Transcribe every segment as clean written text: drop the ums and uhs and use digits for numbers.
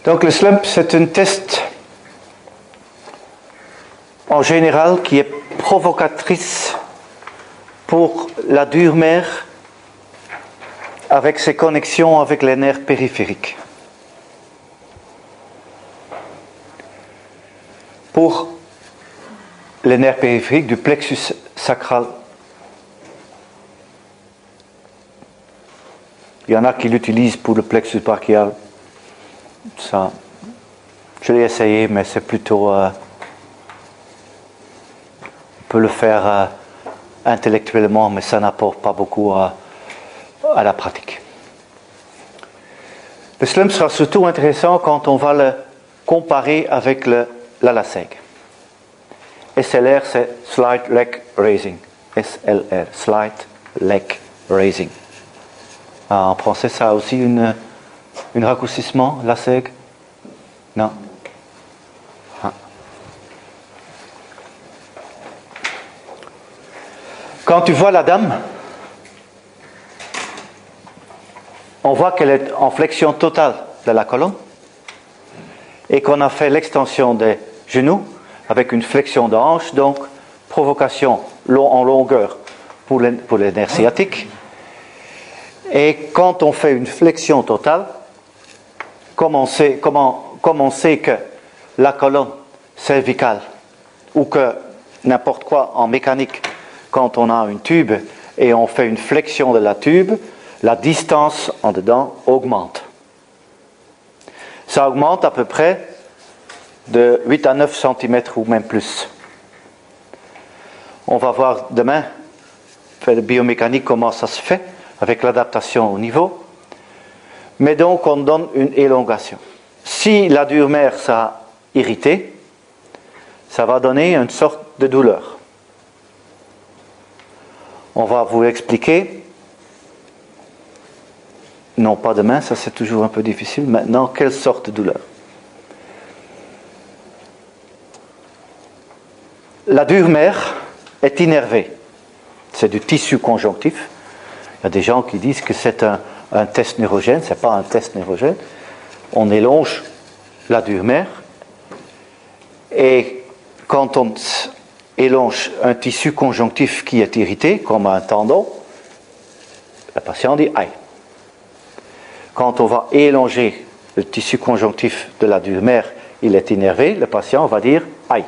Donc le slump, c'est un test en général qui est provocatrice pour la dure mère avec ses connexions avec les nerfs périphériques. Pour les nerfs périphériques du plexus sacral. Il y en a qui l'utilisent pour le plexus brachial. Ça, je l'ai essayé, mais c'est plutôt... on peut le faire intellectuellement, mais ça n'apporte pas beaucoup à la pratique. Le slump sera surtout intéressant quand on va le comparer avec la LASEG. SLR, c'est Slight Leg Raising. SLR, Slight Leg Raising. En français, ça a aussi un raccourcissement, LASEG? Non. Ah. Quand tu vois la dame, on voit qu'elle est en flexion totale de la colonne et qu'on a fait l'extension des genoux avec une flexion de hanche, donc provocation en longueur pour les nerfs sciatiques. Et quand on fait une flexion totale, comme on sait que la colonne cervicale, ou que n'importe quoi en mécanique, quand on a une tube et on fait une flexion de la tube, la distance en dedans augmente. Ça augmente à peu près de 8 à 9 cm ou même plus. On va voir demain, fait de biomécanique, comment ça se fait avec l'adaptation au niveau. Mais donc on donne une élongation. Si la dure mère sera irritée, ça va donner une sorte de douleur. On va vous expliquer. Non, pas demain, ça c'est toujours un peu difficile. Maintenant, quelle sorte de douleur? La dure mère est innervée. C'est du tissu conjonctif. Il y a des gens qui disent que c'est un test neurogène. Ce n'est pas un test neurogène. On élonge la dure mère. Et quand on élonge un tissu conjonctif qui est irrité, comme un tendon, le patient dit « aïe ». Quand on va élonger le tissu conjonctif de la dure mère, il est innervé, le patient va dire « aïe ».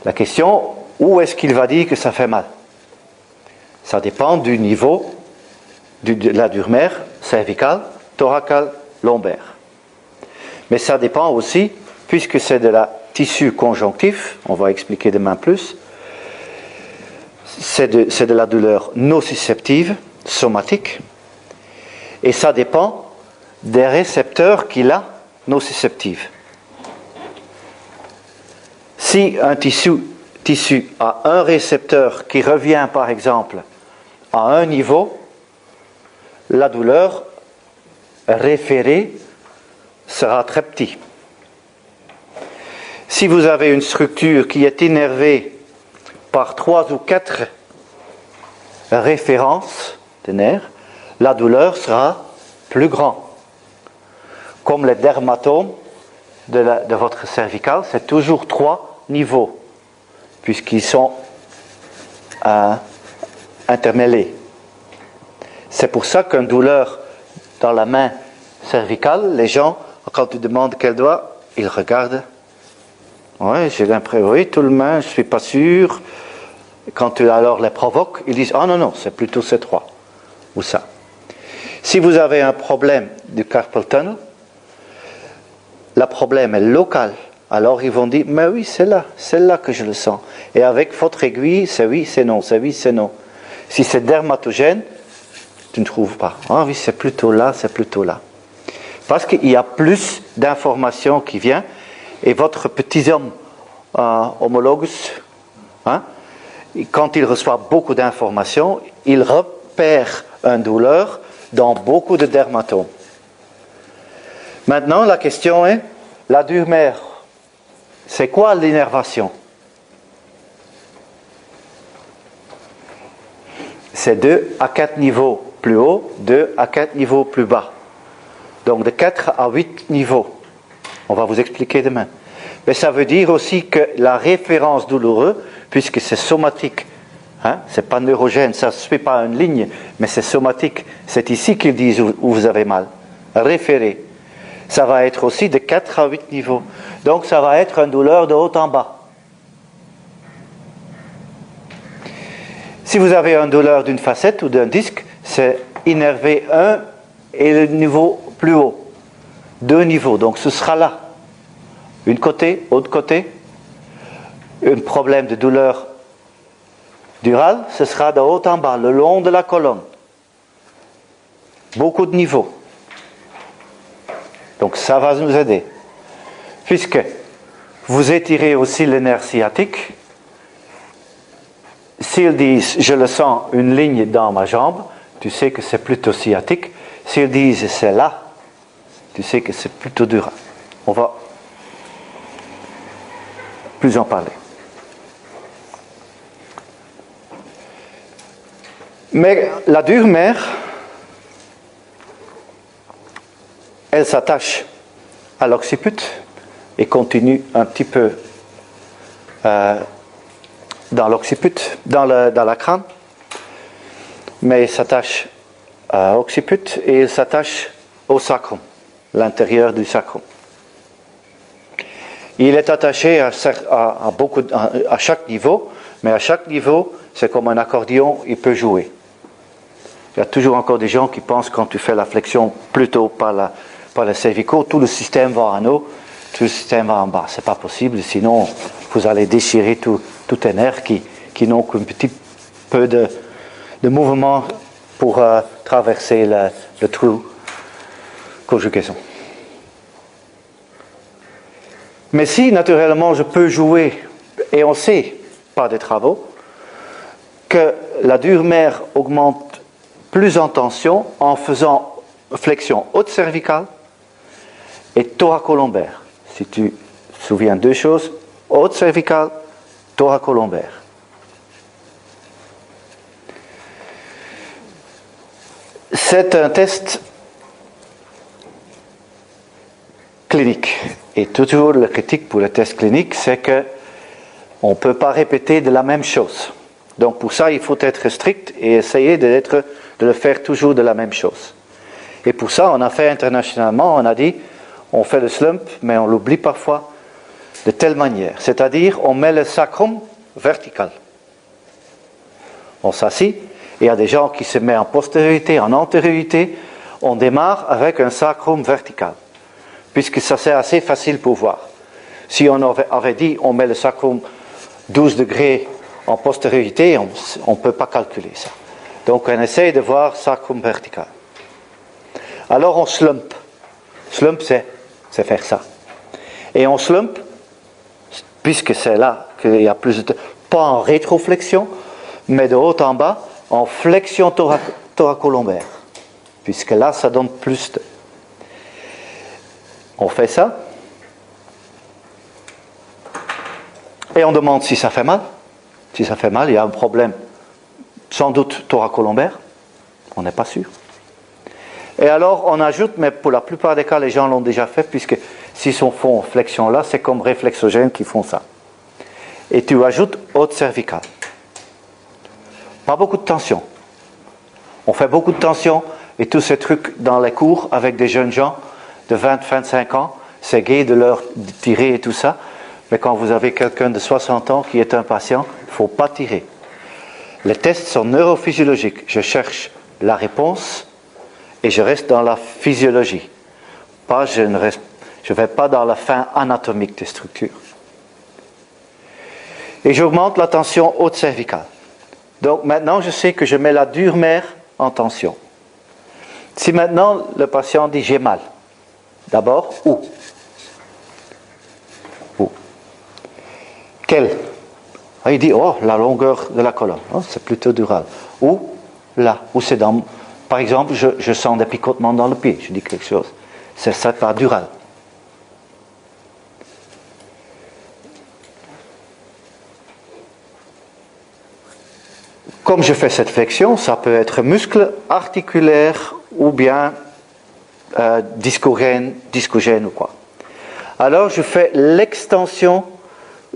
La question, où est-ce qu'il va dire que ça fait mal? Ça dépend du niveau de la dure mère cervicale, thoracale, lombaire. Mais ça dépend aussi, puisque c'est de la tissu conjonctif, on va expliquer demain plus, c'est de la douleur nociceptive, somatique, et ça dépend des récepteurs qu'il a nociceptifs. Si un tissu a un récepteur qui revient par exemple à un niveau, la douleur référée sera très petite. Si vous avez une structure qui est innervée par 3 ou 4 références de nerfs, la douleur sera plus grande. Comme les dermatomes de votre cervical, c'est toujours 3 niveaux, puisqu'ils sont intermêlés. C'est pour ça qu'une douleur dans la main cervicale, les gens, quand tu demandes quel doigt, ils regardent. Oui, j'ai l'impression, oui, tout le main, je ne suis pas sûr. Quand tu alors les provoques, ils disent, ah non, non, c'est plutôt ces 3, ou ça. Si vous avez un problème du carpal tunnel, le problème est local. Alors ils vont dire, mais oui, c'est là que je le sens. Et avec votre aiguille, c'est oui, c'est non, c'est oui, c'est non. Si c'est dermatogène, tu ne trouves pas. Ah oui, c'est plutôt là, c'est plutôt là. Parce qu'il y a plus d'informations qui viennent. Et votre petit homme homologus, quand il reçoit beaucoup d'informations, il repère une douleur dans beaucoup de dermatomes. Maintenant, la question est, la dure mère, c'est quoi l'innervation? C'est 2 à 4 niveaux plus haut, 2 à 4 niveaux plus bas. Donc de 4 à 8 niveaux. On va vous expliquer demain. Mais ça veut dire aussi que la référence douloureuse, puisque c'est somatique, hein, c'est pas neurogène, ça ne se fait pas une ligne, mais c'est somatique. C'est ici qu'ils disent où vous avez mal. Référé. Ça va être aussi de 4 à 8 niveaux. Donc ça va être une douleur de haut en bas. Si vous avez une douleur d'une facette ou d'un disque, c'est innervé 1 et le niveau plus haut. 2 niveaux, donc ce sera là. Une côté, autre côté. Un problème de douleur durale, ce sera de haut en bas, le long de la colonne. Beaucoup de niveaux. Donc ça va nous aider. Puisque vous étirez aussi le nerf sciatique, s'ils disent « je le sens une ligne dans ma jambe », tu sais que c'est plutôt sciatique. S'ils disent « c'est là », tu sais que c'est plutôt dural. On va plus en parler. Mais la dure-mère, elle s'attache à l'occiput et continue un petit peu dans l'occiput, dans la crâne, mais elle s'attache à l'occiput et elle s'attache au sacrum, l'intérieur du sacrum. Il est attaché à chaque niveau, mais à chaque niveau, c'est comme un accordéon, il peut jouer. Il y a toujours encore des gens qui pensent que quand tu fais la flexion plutôt par le cervicaux, tout le système va en haut, tout le système va en bas. C'est pas possible, sinon vous allez déchirer tout un nerf qui n'ont qu'un petit peu de mouvement pour traverser le trou conjugaison. Mais si naturellement je peux jouer, et on sait par des travaux, que la dure-mère augmente plus en tension en faisant flexion haute cervicale et thoracolombaire. Si tu te souviens deux choses, haute cervicale, thoracolombaire. C'est un test clinique. Et toujours la critique pour le test clinique, c'est qu'on ne peut pas répéter de la même chose. Donc pour ça, il faut être strict et essayer de le faire toujours de la même chose. Et pour ça, on a fait internationalement, on a dit, on fait le slump, mais on l'oublie parfois de telle manière. C'est-à-dire, on met le sacrum vertical. On s'assit, et il y a des gens qui se mettent en postériorité, en antériorité. On démarre avec un sacrum vertical, puisque ça c'est assez facile pour voir. Si on avait dit, on met le sacrum 12 degrés en postériorité, on ne peut pas calculer ça. Donc on essaye de voir sacrum vertical. Alors on slump. Slump, c'est faire ça. Et on slump, puisque c'est là qu'il y a plus de... Pas en rétroflexion, mais de haut en bas, en flexion thoracolombaire. Puisque là, ça donne plus de... On fait ça. Et on demande si ça fait mal. Si ça fait mal, il y a un problème. Sans doute thoracolombaire. On n'est pas sûr. Et alors, on ajoute, mais pour la plupart des cas, les gens l'ont déjà fait, puisque s'ils font flexion là, c'est comme réflexogènes qui font ça. Et tu ajoutes haute cervicale. Pas beaucoup de tension. On fait beaucoup de tension, et tous ces trucs dans les cours avec des jeunes gens de 20-25 ans, c'est gai de leur tirer et tout ça, mais quand vous avez quelqu'un de 60 ans qui est un patient, il ne faut pas tirer. Les tests sont neurophysiologiques. Je cherche la réponse et je reste dans la physiologie. Je ne vais pas dans la fin anatomique des structures. Et j'augmente la tension haute cervicale. Donc maintenant, je sais que je mets la dure-mère en tension. Si maintenant le patient dit j'ai mal, d'abord, où? Où? Quel? Il dit, oh, la longueur de la colonne. Oh, c'est plutôt dural. Ou là, où c'est dans... Par exemple, je sens des picotements dans le pied. Je dis quelque chose. C'est ça par dural. Comme je fais cette flexion, ça peut être muscle articulaire ou bien discogène ou quoi. Alors je fais l'extension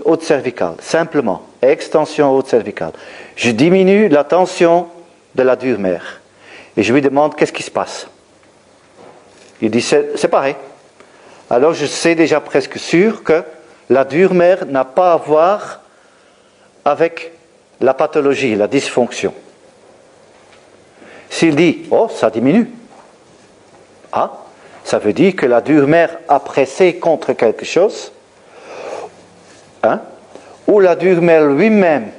haute cervicale, simplement, extension haute cervicale. Je diminue la tension de la dure mère. Et je lui demande qu'est-ce qui se passe. Il dit c'est pareil. Alors je sais déjà presque sûr que la dure mère n'a pas à voir avec la pathologie, la dysfonction. S'il dit oh ça diminue, ah, ça veut dire que la dure mère a pressé contre quelque chose, hein, ou la dure mère lui-même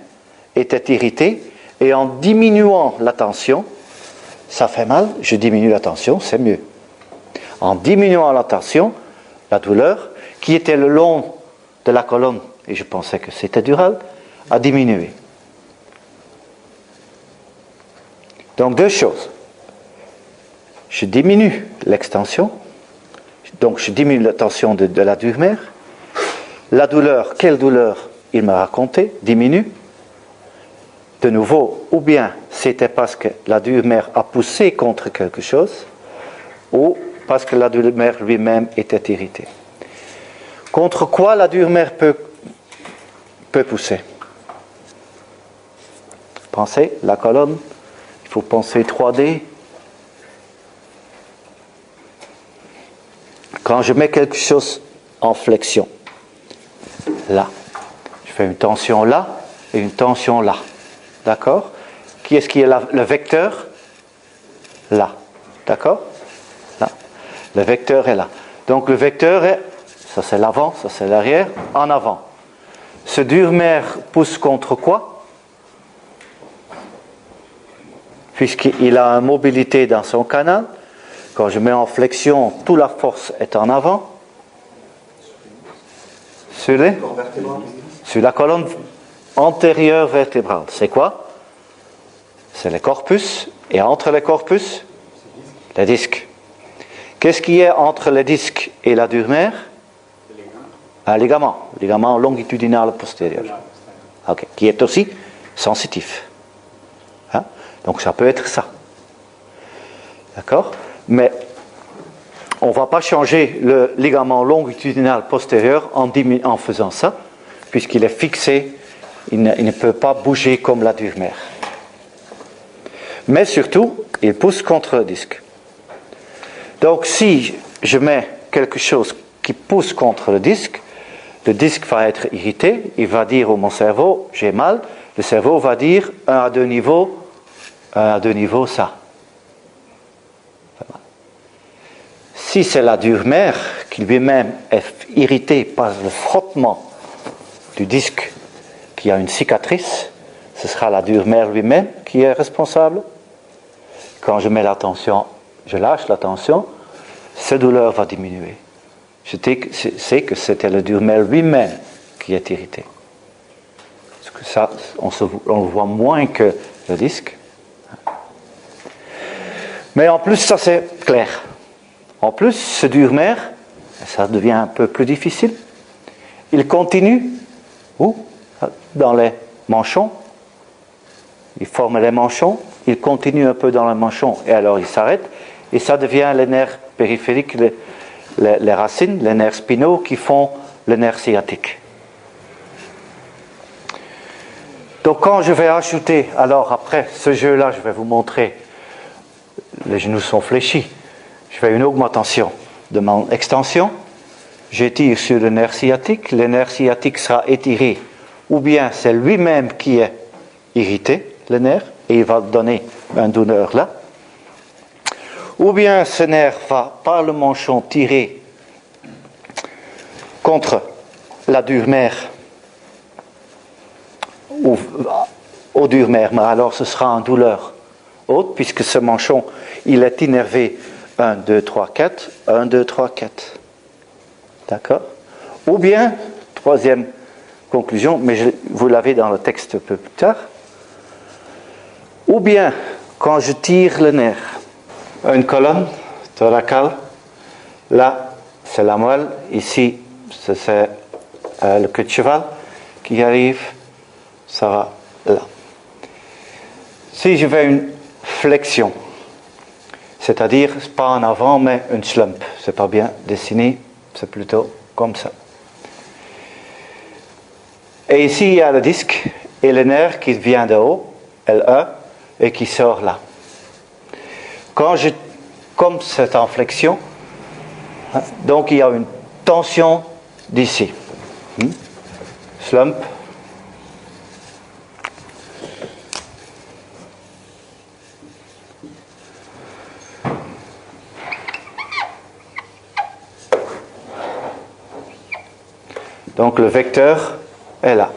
était irrité, et en diminuant la tension, ça fait mal, je diminue la tension, c'est mieux. En diminuant la tension, la douleur, qui était le long de la colonne, et je pensais que c'était dural, a diminué. Donc deux choses. Je diminue l'extension, donc je diminue la tension de la dure mère. La douleur, quelle douleur il m'a raconté, diminue. De nouveau, ou bien c'était parce que la dure mère a poussé contre quelque chose, ou parce que la dure mère lui-même était irritée. Contre quoi la dure mère peut pousser? Pensez, la colonne, il faut penser 3D. Quand je mets quelque chose en flexion, là, je fais une tension là et une tension là. D'accord? Qui est-ce qui est le vecteur? Là. D'accord? Là. Le vecteur est là. Donc le vecteur est, ça c'est l'avant, ça c'est l'arrière, en avant. Ce dure mère pousse contre quoi? Puisqu'il a une mobilité dans son canal, quand je mets en flexion, toute la force est en avant. Sur la colonne antérieure vertébrale. C'est quoi? C'est le corpus. Et entre les corpus, les disques. Qu'est-ce qui est entre les disques et la dure mère? Un ligament. Ligament longitudinal postérieur. Okay. Qui est aussi sensitif. Hein? Donc ça peut être ça. D'accord? Mais on ne va pas changer le ligament longitudinal postérieur en faisant ça, puisqu'il est fixé, il ne peut pas bouger comme la dure mère. Mais surtout, il pousse contre le disque. Donc si je mets quelque chose qui pousse contre le disque va être irrité, il va dire à mon cerveau, j'ai mal, le cerveau va dire, 1 à 2 niveaux, ça. Si c'est la dure mère qui lui-même est irritée par le frottement du disque qui a une cicatrice, ce sera la dure mère lui-même qui est responsable. Quand je mets la tension, je lâche la tension, cette douleur va diminuer. Je sais que c'était la dure mère lui-même qui est irrité. Parce que ça, on le voit moins que le disque. Mais en plus, ça c'est clair. En plus, ce dure mère, ça devient un peu plus difficile. Il continue, où? Dans les manchons. Il forme les manchons, il continue un peu dans les manchons et alors il s'arrête. Et ça devient les nerfs périphériques, les racines, les nerfs spinaux qui font le nerf sciatique. Donc quand je vais ajouter, alors après ce jeu-là, je vais vous montrer, les genoux sont fléchis. Je fais une augmentation de mon extension. J'étire sur le nerf sciatique. Le nerf sciatique sera étiré. Ou bien c'est lui-même qui est irrité, le nerf, et il va donner une douleur là. Ou bien ce nerf va, par le manchon, tirer contre la dure mère, ou au dure mère, mais alors ce sera une douleur haute, puisque ce manchon, il est innervé 1, 2, 3, 4, 1, 2, 3, 4. D'accord? Ou bien, troisième conclusion, mais vous l'avez dans le texte un peu plus tard, ou bien, quand je tire le nerf, une colonne thoracale, là, c'est la moelle, ici, c'est le queue de cheval qui arrive, ça va là. Si je fais une flexion, C'est-à-dire, pas en avant, mais une slump. C'est pas bien dessiné, c'est plutôt comme ça. Et ici, il y a le disque et le nerf qui vient de haut, LE, et qui sort là. Comme c'est en flexion, donc il y a une tension d'ici. Slump. Donc le vecteur est là.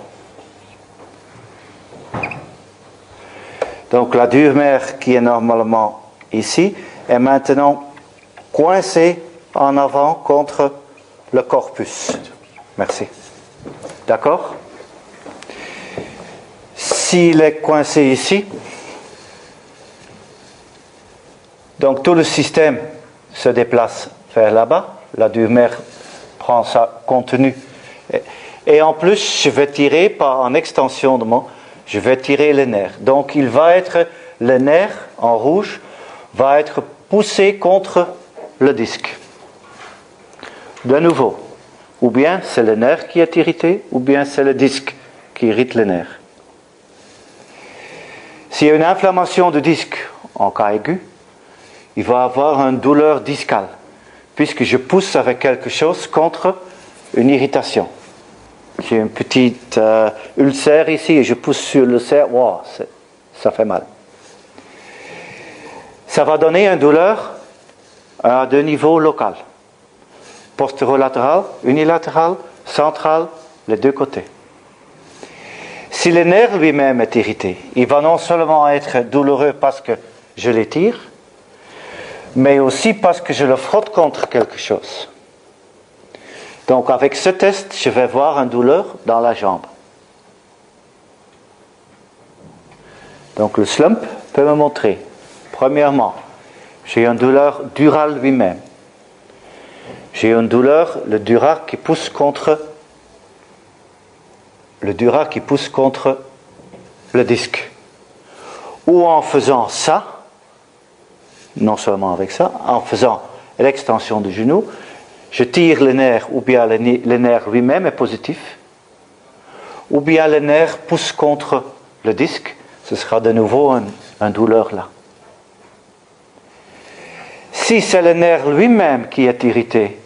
Donc la dure mère qui est normalement ici est maintenant coincée en avant contre le corpus. Merci. D'accord? S'il est coincé ici, donc tout le système se déplace vers là-bas. La dure mère prend sa contenu. Et en plus, je vais tirer, pas en extension de moi, je vais tirer le nerf. Donc il va être, le nerf en rouge va être poussé contre le disque. De nouveau, ou bien c'est le nerf qui est irrité, ou bien c'est le disque qui irrite le nerf. S'il y a une inflammation du disque en cas aigu, il va avoir une douleur discale, puisque je pousse avec quelque chose contre une irritation. J'ai une petite ulcère ici et je pousse sur l'ulcère, wow, ça fait mal. Ça va donner une douleur à deux niveaux locaux. Postérolatéral, unilatéral, central, les deux côtés. Si le nerf lui-même est irrité, il va non seulement être douloureux parce que je l'étire, mais aussi parce que je le frotte contre quelque chose. Donc avec ce test, je vais voir une douleur dans la jambe. Donc le slump peut me montrer, premièrement, j'ai une douleur durale lui-même. J'ai une douleur, le dura qui pousse contre le disque. Ou en faisant ça, non seulement avec ça, en faisant l'extension du genou, je tire le nerf, ou bien le nerf lui-même est positif, ou bien le nerf pousse contre le disque, ce sera de nouveau une douleur là. Si c'est le nerf lui-même qui est irrité,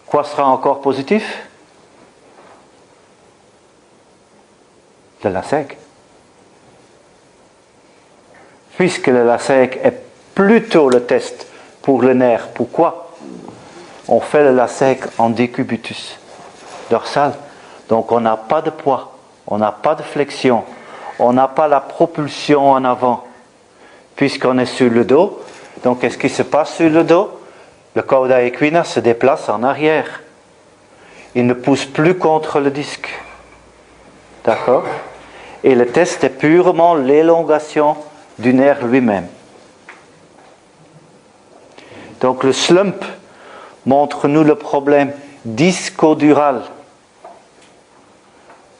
quoi sera encore positif? Le LASEG. Puisque le LASEG est plutôt le test pour le nerf, pourquoi? On fait le LASEG en décubitus dorsal. Donc on n'a pas de poids, on n'a pas de flexion, on n'a pas la propulsion en avant, puisqu'on est sur le dos. Donc qu'est-ce qui se passe sur le dos? Le cauda equina se déplace en arrière. Il ne pousse plus contre le disque. D'accord? Et le test est purement l'élongation du nerf lui-même. Donc le slump montre-nous le problème discodural.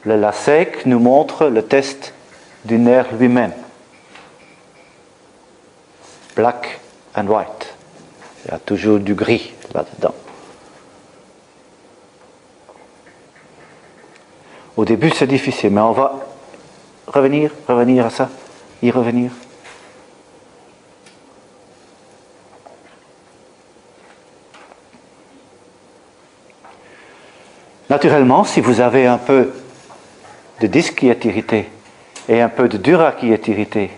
Le LASEG nous montre le test du nerf lui-même. Black and white. Il y a toujours du gris là-dedans. Au début, c'est difficile, mais on va revenir à ça, y revenir. Naturellement, si vous avez un peu de disque qui est irrité et un peu de dura qui est irrité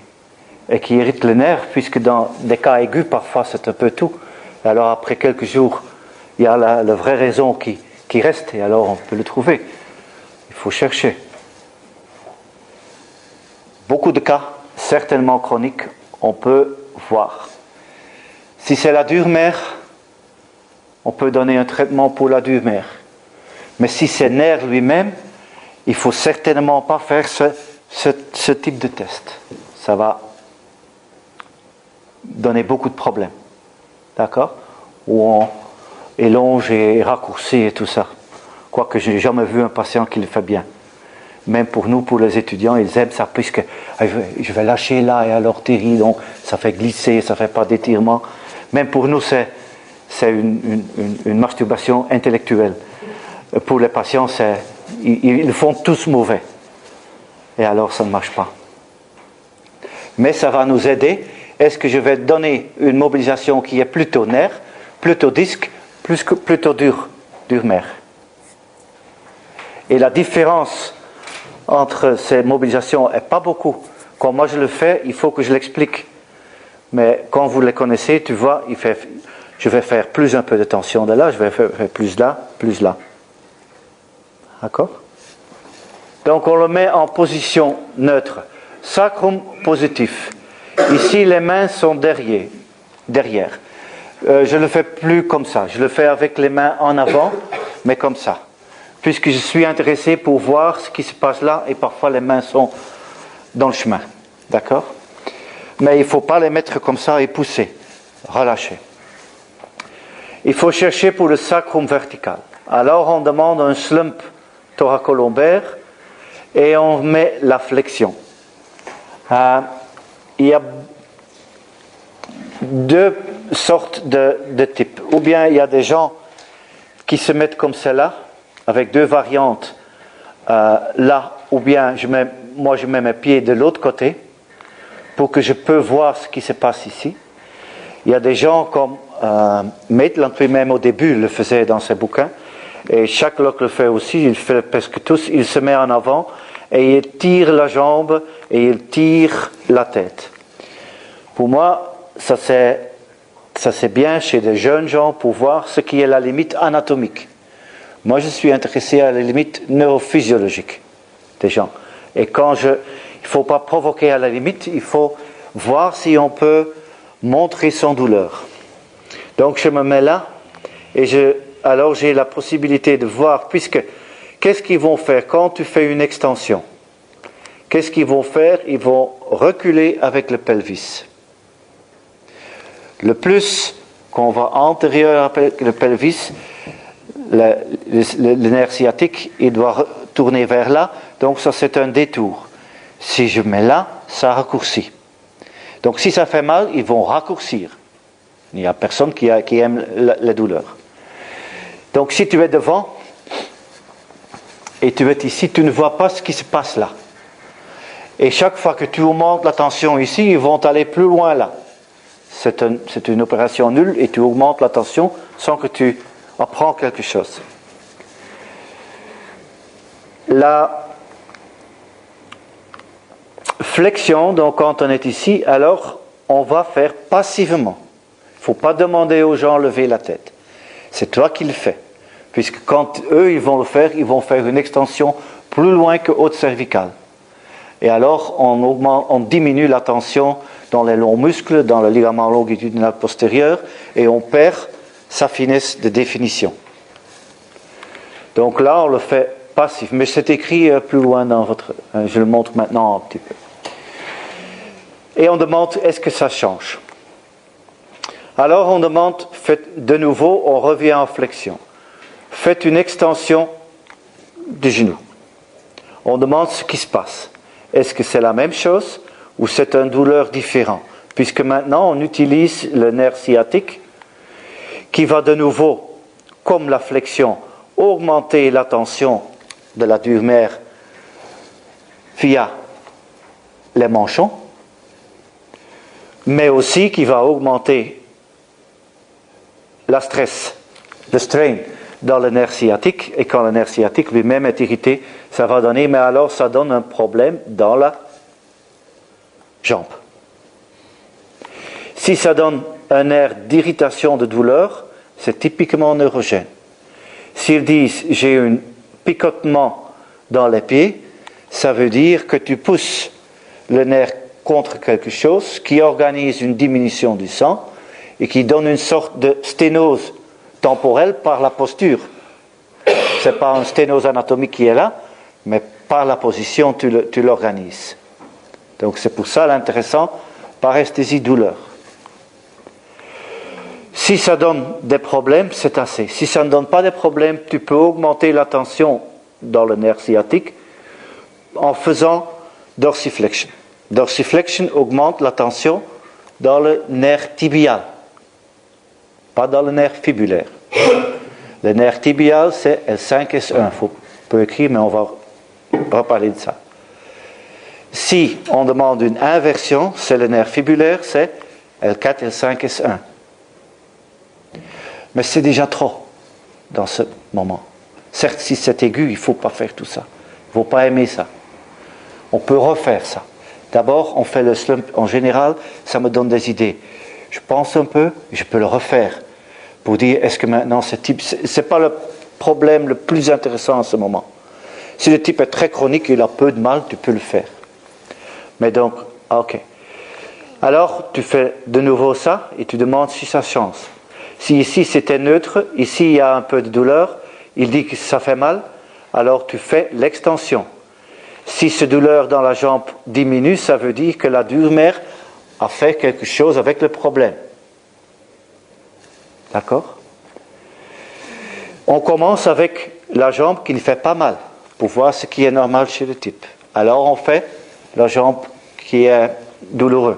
et qui irrite le nerf, puisque dans des cas aigus, parfois c'est un peu tout, alors après quelques jours, il y a la vraie raison qui reste et alors on peut le trouver. Il faut chercher. Beaucoup de cas, certainement chroniques, on peut voir. Si c'est la dure mère, on peut donner un traitement pour la dure mère. Mais si c'est le nerf lui-même, il ne faut certainement pas faire ce type de test. Ça va donner beaucoup de problèmes. D'accord? Où on élonge et raccourcit et tout ça. Quoique je n'ai jamais vu un patient qui le fait bien. Même pour nous, pour les étudiants, ils aiment ça, puisque je vais lâcher là et alors tirer, donc ça fait glisser, ça ne fait pas d'étirement. Même pour nous, c'est une masturbation intellectuelle. Pour les patients, ils font tous mauvais. Et alors, ça ne marche pas. Mais ça va nous aider. Est-ce que je vais donner une mobilisation qui est plutôt nerf, plutôt disque, plutôt dur-mer? Et la différence entre ces mobilisations n'est pas beaucoup. Quand moi je le fais, il faut que je l'explique. Mais quand vous les connaissez, tu vois, je vais faire plus un peu de tension de là, je vais faire plus là, plus là. D'accord? Donc on le met en position neutre. Sacrum positif. Ici, les mains sont derrière. Je ne le fais plus comme ça. Je le fais avec les mains en avant, mais comme ça. Puisque je suis intéressé pour voir ce qui se passe là, et parfois les mains sont dans le chemin. D'accord? Mais il ne faut pas les mettre comme ça et pousser. Relâcher. Il faut chercher pour le sacrum vertical. Alors on demande un slump thoracolombaire et on met la flexion. Il y a deux sortes de types. Ou bien il y a des gens qui se mettent comme cela, avec deux variantes. Là, ou bien moi je mets mes pieds de l'autre côté pour que je peux voir ce qui se passe ici. Il y a des gens comme Maitland lui-même au début le faisait dans ses bouquins, et chaque loc le fait aussi, il fait presque tous, il se met en avant et il tire la jambe et il tire la tête. Pour moi, ça c'est bien chez des jeunes gens pour voir ce qui est la limite anatomique. Moi, je suis intéressé à la limite neurophysiologique des gens. Et il ne faut pas provoquer à la limite, il faut voir si on peut montrer son douleur. Donc, je me mets là, et alors j'ai la possibilité de voir, qu'est-ce qu'ils vont faire quand tu fais une extension? Qu'est-ce qu'ils vont faire? Ils vont reculer avec le pelvis. Le plus qu'on va antérieur avec le pelvis, le nerf sciatique, il doit tourner vers là, donc ça c'est un détour. Si je mets là, ça raccourcit. Donc si ça fait mal, ils vont raccourcir. Il n'y a personne qui aime la douleur. Donc si tu es devant, et tu es ici, tu ne vois pas ce qui se passe là. Et chaque fois que tu augmentes la tension ici, ils vont aller plus loin là. C'est une opération nulle et tu augmentes la tension sans que tu apprends quelque chose. La flexion, donc quand on est ici, alors on va faire passivement. Il ne faut pas demander aux gens de lever la tête. C'est toi qui le fais. Puisque quand eux ils vont le faire, ils vont faire une extension plus loin que haute cervicale. Et alors on diminue la tension dans les longs muscles, dans le ligament longitudinal postérieur, et on perd sa finesse de définition. Donc là on le fait passif, mais c'est écrit plus loin dans votre... je le montre maintenant un petit peu. Et on demande, est-ce que ça change? Alors on demande, de nouveau, on revient en flexion. Faites une extension du genou. On demande ce qui se passe. Est-ce que c'est la même chose ou c'est une douleur différente? Puisque maintenant on utilise le nerf sciatique qui va de nouveau, comme la flexion, augmenter la tension de la dure-mer via les manchons, mais aussi qui va augmenter le strain dans le nerf sciatique, et quand le nerf sciatique lui-même est irrité, ça va donner, mais alors ça donne un problème dans la jambe. Si ça donne un air d'irritation, de douleur, c'est typiquement neurogène. S'ils disent j'ai un picotement dans les pieds, ça veut dire que tu pousses le nerf contre quelque chose qui organise une diminution du sang et qui donne une sorte de sténose temporelle par la posture. Ce n'est pas une sténose anatomique qui est là, mais par la position tu l'organises. Donc c'est pour ça l'intéressant, paresthésie douleur. Si ça donne des problèmes, c'est assez. Si ça ne donne pas de problèmes, tu peux augmenter la tension dans le nerf sciatique en faisant dorsiflexion. Dorsiflexion augmente la tension dans le nerf tibial, pas dans le nerf fibulaire. Le nerf tibial, c'est L5S1. On peut écrire, mais on va reparler de ça. Si on demande une inversion, c'est le nerf fibulaire, c'est L4, L5S1. Mais c'est déjà trop dans ce moment. Certes, si c'est aigu, il ne faut pas faire tout ça. Il ne faut pas aimer ça. On peut refaire ça. D'abord, on fait le slump. En général, ça me donne des idées. Je pense un peu, je peux le refaire pour dire, est-ce que maintenant ce type... Ce n'est pas le problème le plus intéressant en ce moment. Si le type est très chronique et il a peu de mal, tu peux le faire. Mais donc, ok. Alors, tu fais de nouveau ça et tu demandes si ça change. Si ici c'était neutre, ici il y a un peu de douleur, il dit que ça fait mal, alors tu fais l'extension. Si cette douleur dans la jambe diminue, ça veut dire que la dure-mère a fait quelque chose avec le problème. D'accord? On commence avec la jambe qui ne fait pas mal, pour voir ce qui est normal chez le type. Alors on fait la jambe qui est douloureuse.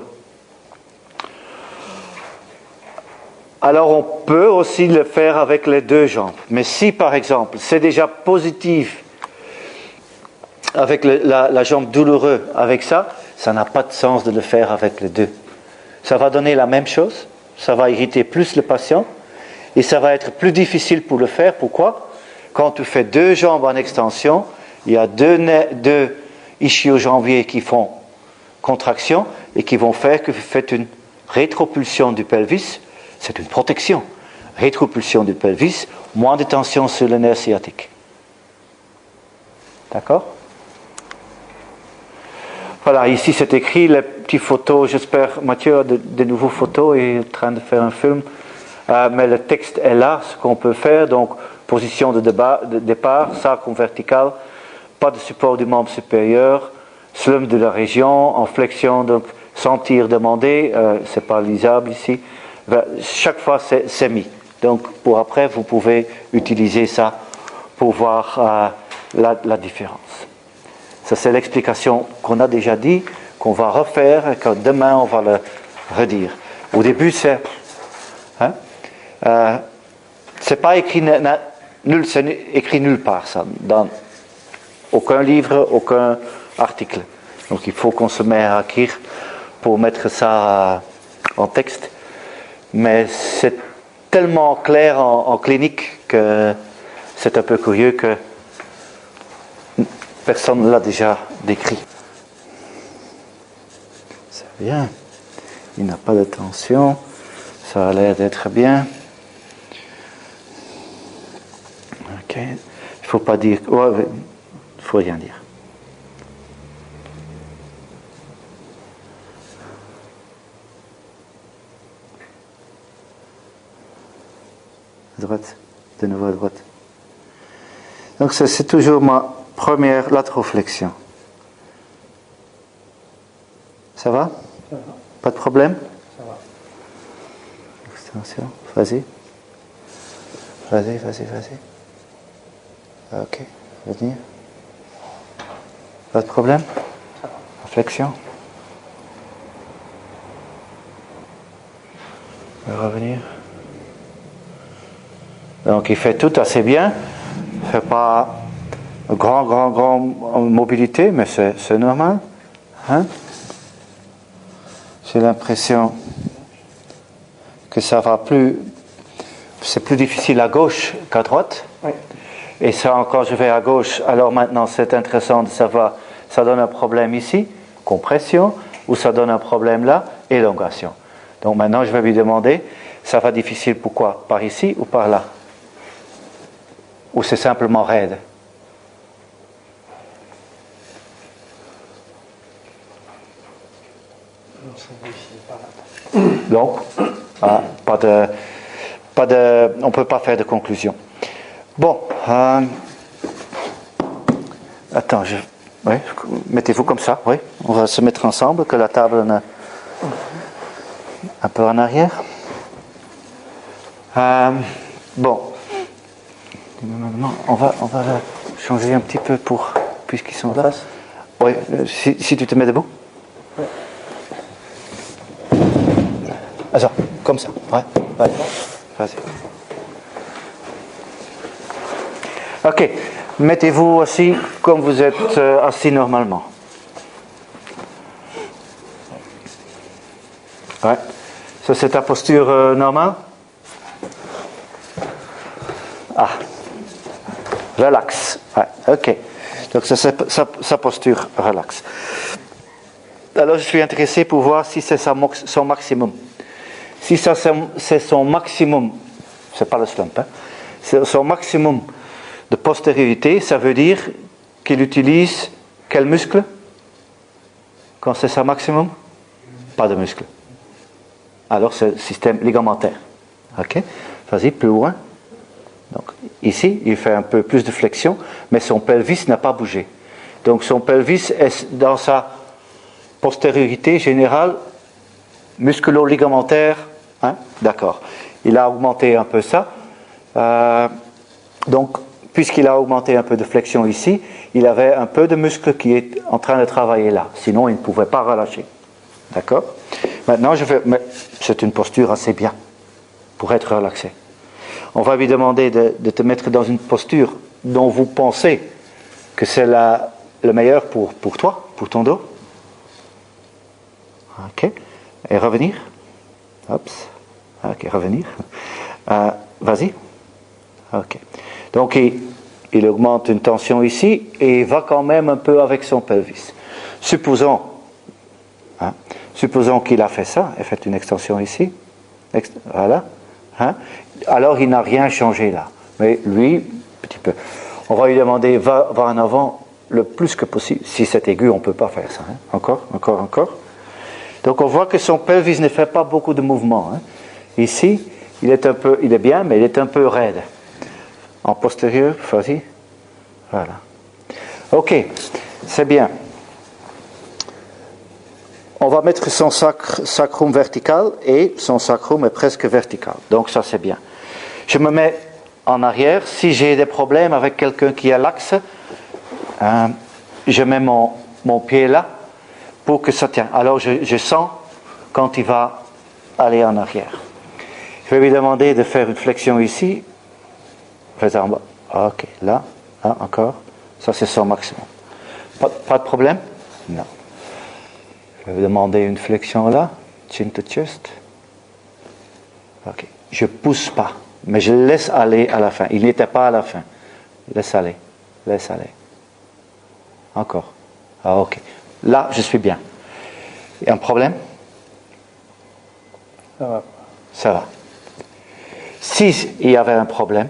Alors on peut aussi le faire avec les deux jambes. Mais si par exemple c'est déjà positif avec la jambe douloureuse, avec ça, ça n'a pas de sens de le faire avec les deux. Ça va donner la même chose, ça va irriter plus le patient et ça va être plus difficile pour le faire. Pourquoi? Quand tu fais deux jambes en extension, il y a deux ischio-jambiers qui font contraction et qui vont faire que vous faites une rétropulsion du pelvis. C'est une protection. Rétropulsion du pelvis, moins de tension sur le nerf sciatique. D'accord? Voilà, ici c'est écrit, les petites photos, j'espère, Mathieu a de nouveaux photos, il est en train de faire un film, mais le texte est là, ce qu'on peut faire, donc position de départ, sacrum vertical, pas de support du membre supérieur, slump de la région, en flexion, donc sentir demander, c'est pas lisable ici. Chaque fois c'est mis. Donc pour après vous pouvez utiliser ça pour voir la différence. Ça c'est l'explication qu'on a déjà dit, qu'on va refaire et que demain on va le redire. Au début c'est c'est pas écrit c'est écrit nulle part ça, dans aucun livre, aucun article. Donc il faut qu'on se mette à écrire pour mettre ça en texte. Mais c'est tellement clair en clinique que c'est un peu curieux que personne ne l'a déjà décrit. C'est bien. Il n'a pas de tension. Ça a l'air d'être bien. Ok. Il ne faut pas dire... Ouais, il ne faut rien dire. À droite, de nouveau à droite. Donc ça c'est toujours ma première latéroplexion. Ça va? Ça va. Pas de problème? Ça va. Extension, vas-y. Vas-y. Ok, revenir. Pas de problème? Ça va. Flexion. Revenir. Donc il fait tout assez bien. Il ne fait pas grand mobilité, mais c'est normal. Hein? J'ai l'impression que ça va plus... C'est plus difficile à gauche qu'à droite. Oui. Et ça encore, je vais à gauche. Alors maintenant, c'est intéressant de savoir, ça donne un problème ici, compression, ou ça donne un problème là, élongation. Donc maintenant, je vais lui demander, ça va difficile pourquoi? Par ici ou par là? Ou c'est simplement raide? Donc, on ne peut pas faire de conclusion. Bon, attends, mettez-vous comme ça, oui. On va se mettre ensemble, que la table un peu en arrière. Bon. Maintenant, on va changer un petit peu puisqu'ils sont là. Oui, si tu te mets debout. Alors, comme ça. Ouais. Vas-y. Ok. Mettez-vous assis comme vous êtes assis normalement. Ouais. Ça, c'est ta posture normale? Ah. Relax. Ouais. Ok. Donc, ça, c'est sa posture relax. Alors, je suis intéressé pour voir si c'est son maximum. Si ça, c'est son maximum, c'est pas le slump, hein, c'est son maximum de postériorité, ça veut dire qu'il utilise quel muscle? Quand c'est son maximum? Pas de muscle. Alors, c'est le système ligamentaire. Ok? Vas-y, plus loin. Donc, ici, il fait un peu plus de flexion, mais son pelvis n'a pas bougé. Donc, son pelvis est dans sa postériorité générale musculo-ligamentaire, hein? D'accord. Il a augmenté un peu ça. Donc, puisqu'il a augmenté un peu de flexion ici, il avait un peu de muscle qui est en train de travailler là. Sinon, il ne pouvait pas relâcher. D'accord? Maintenant, mais c'est une posture assez bien pour être relaxé. On va lui demander de te mettre dans une posture dont vous pensez que c'est le meilleur pour toi, pour ton dos. Ok. Et revenir. Hop. Ok, revenir. Vas-y. Ok. Donc, il augmente une tension ici et il va quand même un peu avec son pelvis. Supposons qu'il a fait ça, et fait une extension ici. Voilà. Hein? Alors, il n'a rien changé là. Mais lui, petit peu. On va lui demander, va en avant le plus que possible. Si c'est aigu, on ne peut pas faire ça. Hein? Encore. Donc on voit que son pelvis ne fait pas beaucoup de mouvements. Hein. Ici, il est bien, mais il est un peu raide. En postérieur, vas-y. Voilà. Ok, c'est bien. On va mettre son sacrum vertical et son sacrum est presque vertical. Donc ça c'est bien. Je me mets en arrière. Si j'ai des problèmes avec quelqu'un qui a l'axe, je mets mon pied là pour que ça tienne. Alors je sens quand il va aller en arrière. Je vais lui demander de faire une flexion ici. Fais-en en bas. Ok, là, encore. Ça c'est son maximum. Pas de problème? Non. Je vais demander une flexion là, chin to chest. Ok. Je pousse pas, mais je laisse aller à la fin. Il n'était pas à la fin. Laisse aller. Encore. Ok. Là, je suis bien. Il y a un problème? Ça va. Si il y avait un problème,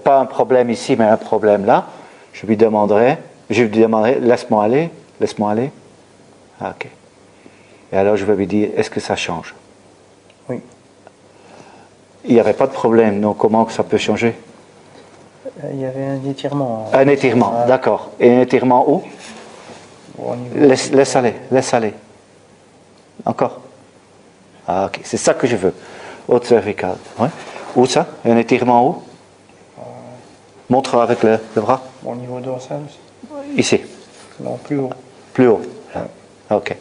pas un problème ici, mais un problème là, je lui demanderais, laisse-moi aller. Ok. Et alors je vais lui dire, est-ce que ça change? Oui. Il n'y avait pas de problème, donc comment ça peut changer? Il y avait un étirement. Un étirement, d'accord. Et un étirement où? Laisse aller. Encore. Ok, c'est ça que je veux. Haute cervicale. Ouais. Où ça? Un étirement où? Montre avec le bras. Au niveau dorsal. Ici. Non, plus haut. Plus haut. Ok.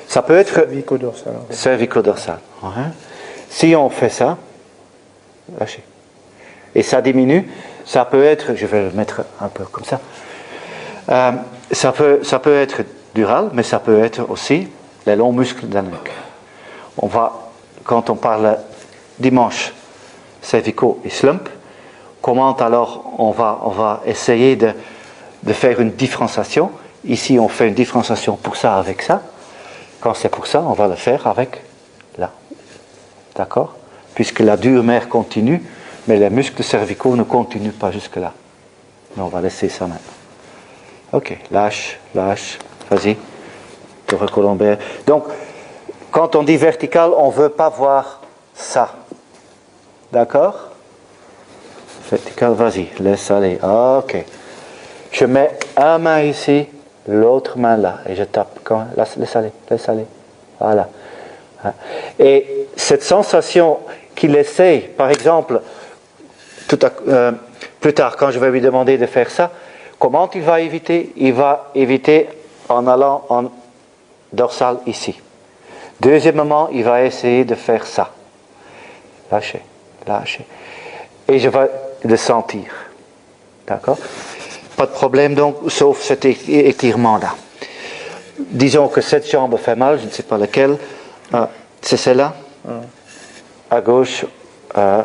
Ça peut être cervico-dorsal. Cervico-dorsal. Ouais. Si on fait ça, lâchez. Et ça diminue. Ça peut être, je vais le mettre un peu comme ça. Ça peut être dural, mais ça peut être aussi les longs muscles de la nuque. Quand on parle dimanche cervicaux et slump, comment alors on va essayer de faire une différenciation. Ici, on fait une différenciation pour ça avec ça. Quand c'est pour ça, on va le faire avec là. D'accord? Puisque la dure mère continue, mais les muscles cervicaux ne continuent pas jusque-là. Mais on va laisser ça maintenant. Ok, lâche, vas-y. Te recolomber. Donc, quand on dit vertical, on ne veut pas voir ça. D'accord? Vertical, vas-y, laisse aller. Ok. Je mets une main ici, l'autre main là, et je tape. Laisse aller. Voilà. Et cette sensation qu'il essaye, par exemple, plus tard, quand je vais lui demander de faire ça, comment il va éviter? Il va éviter en allant en dorsal ici. Deuxièmement, il va essayer de faire ça. Lâcher, lâcher. Et je vais le sentir. D'accord? Pas de problème donc, sauf cet étirement-là. Disons que cette jambe fait mal, je ne sais pas laquelle. C'est celle-là? À gauche,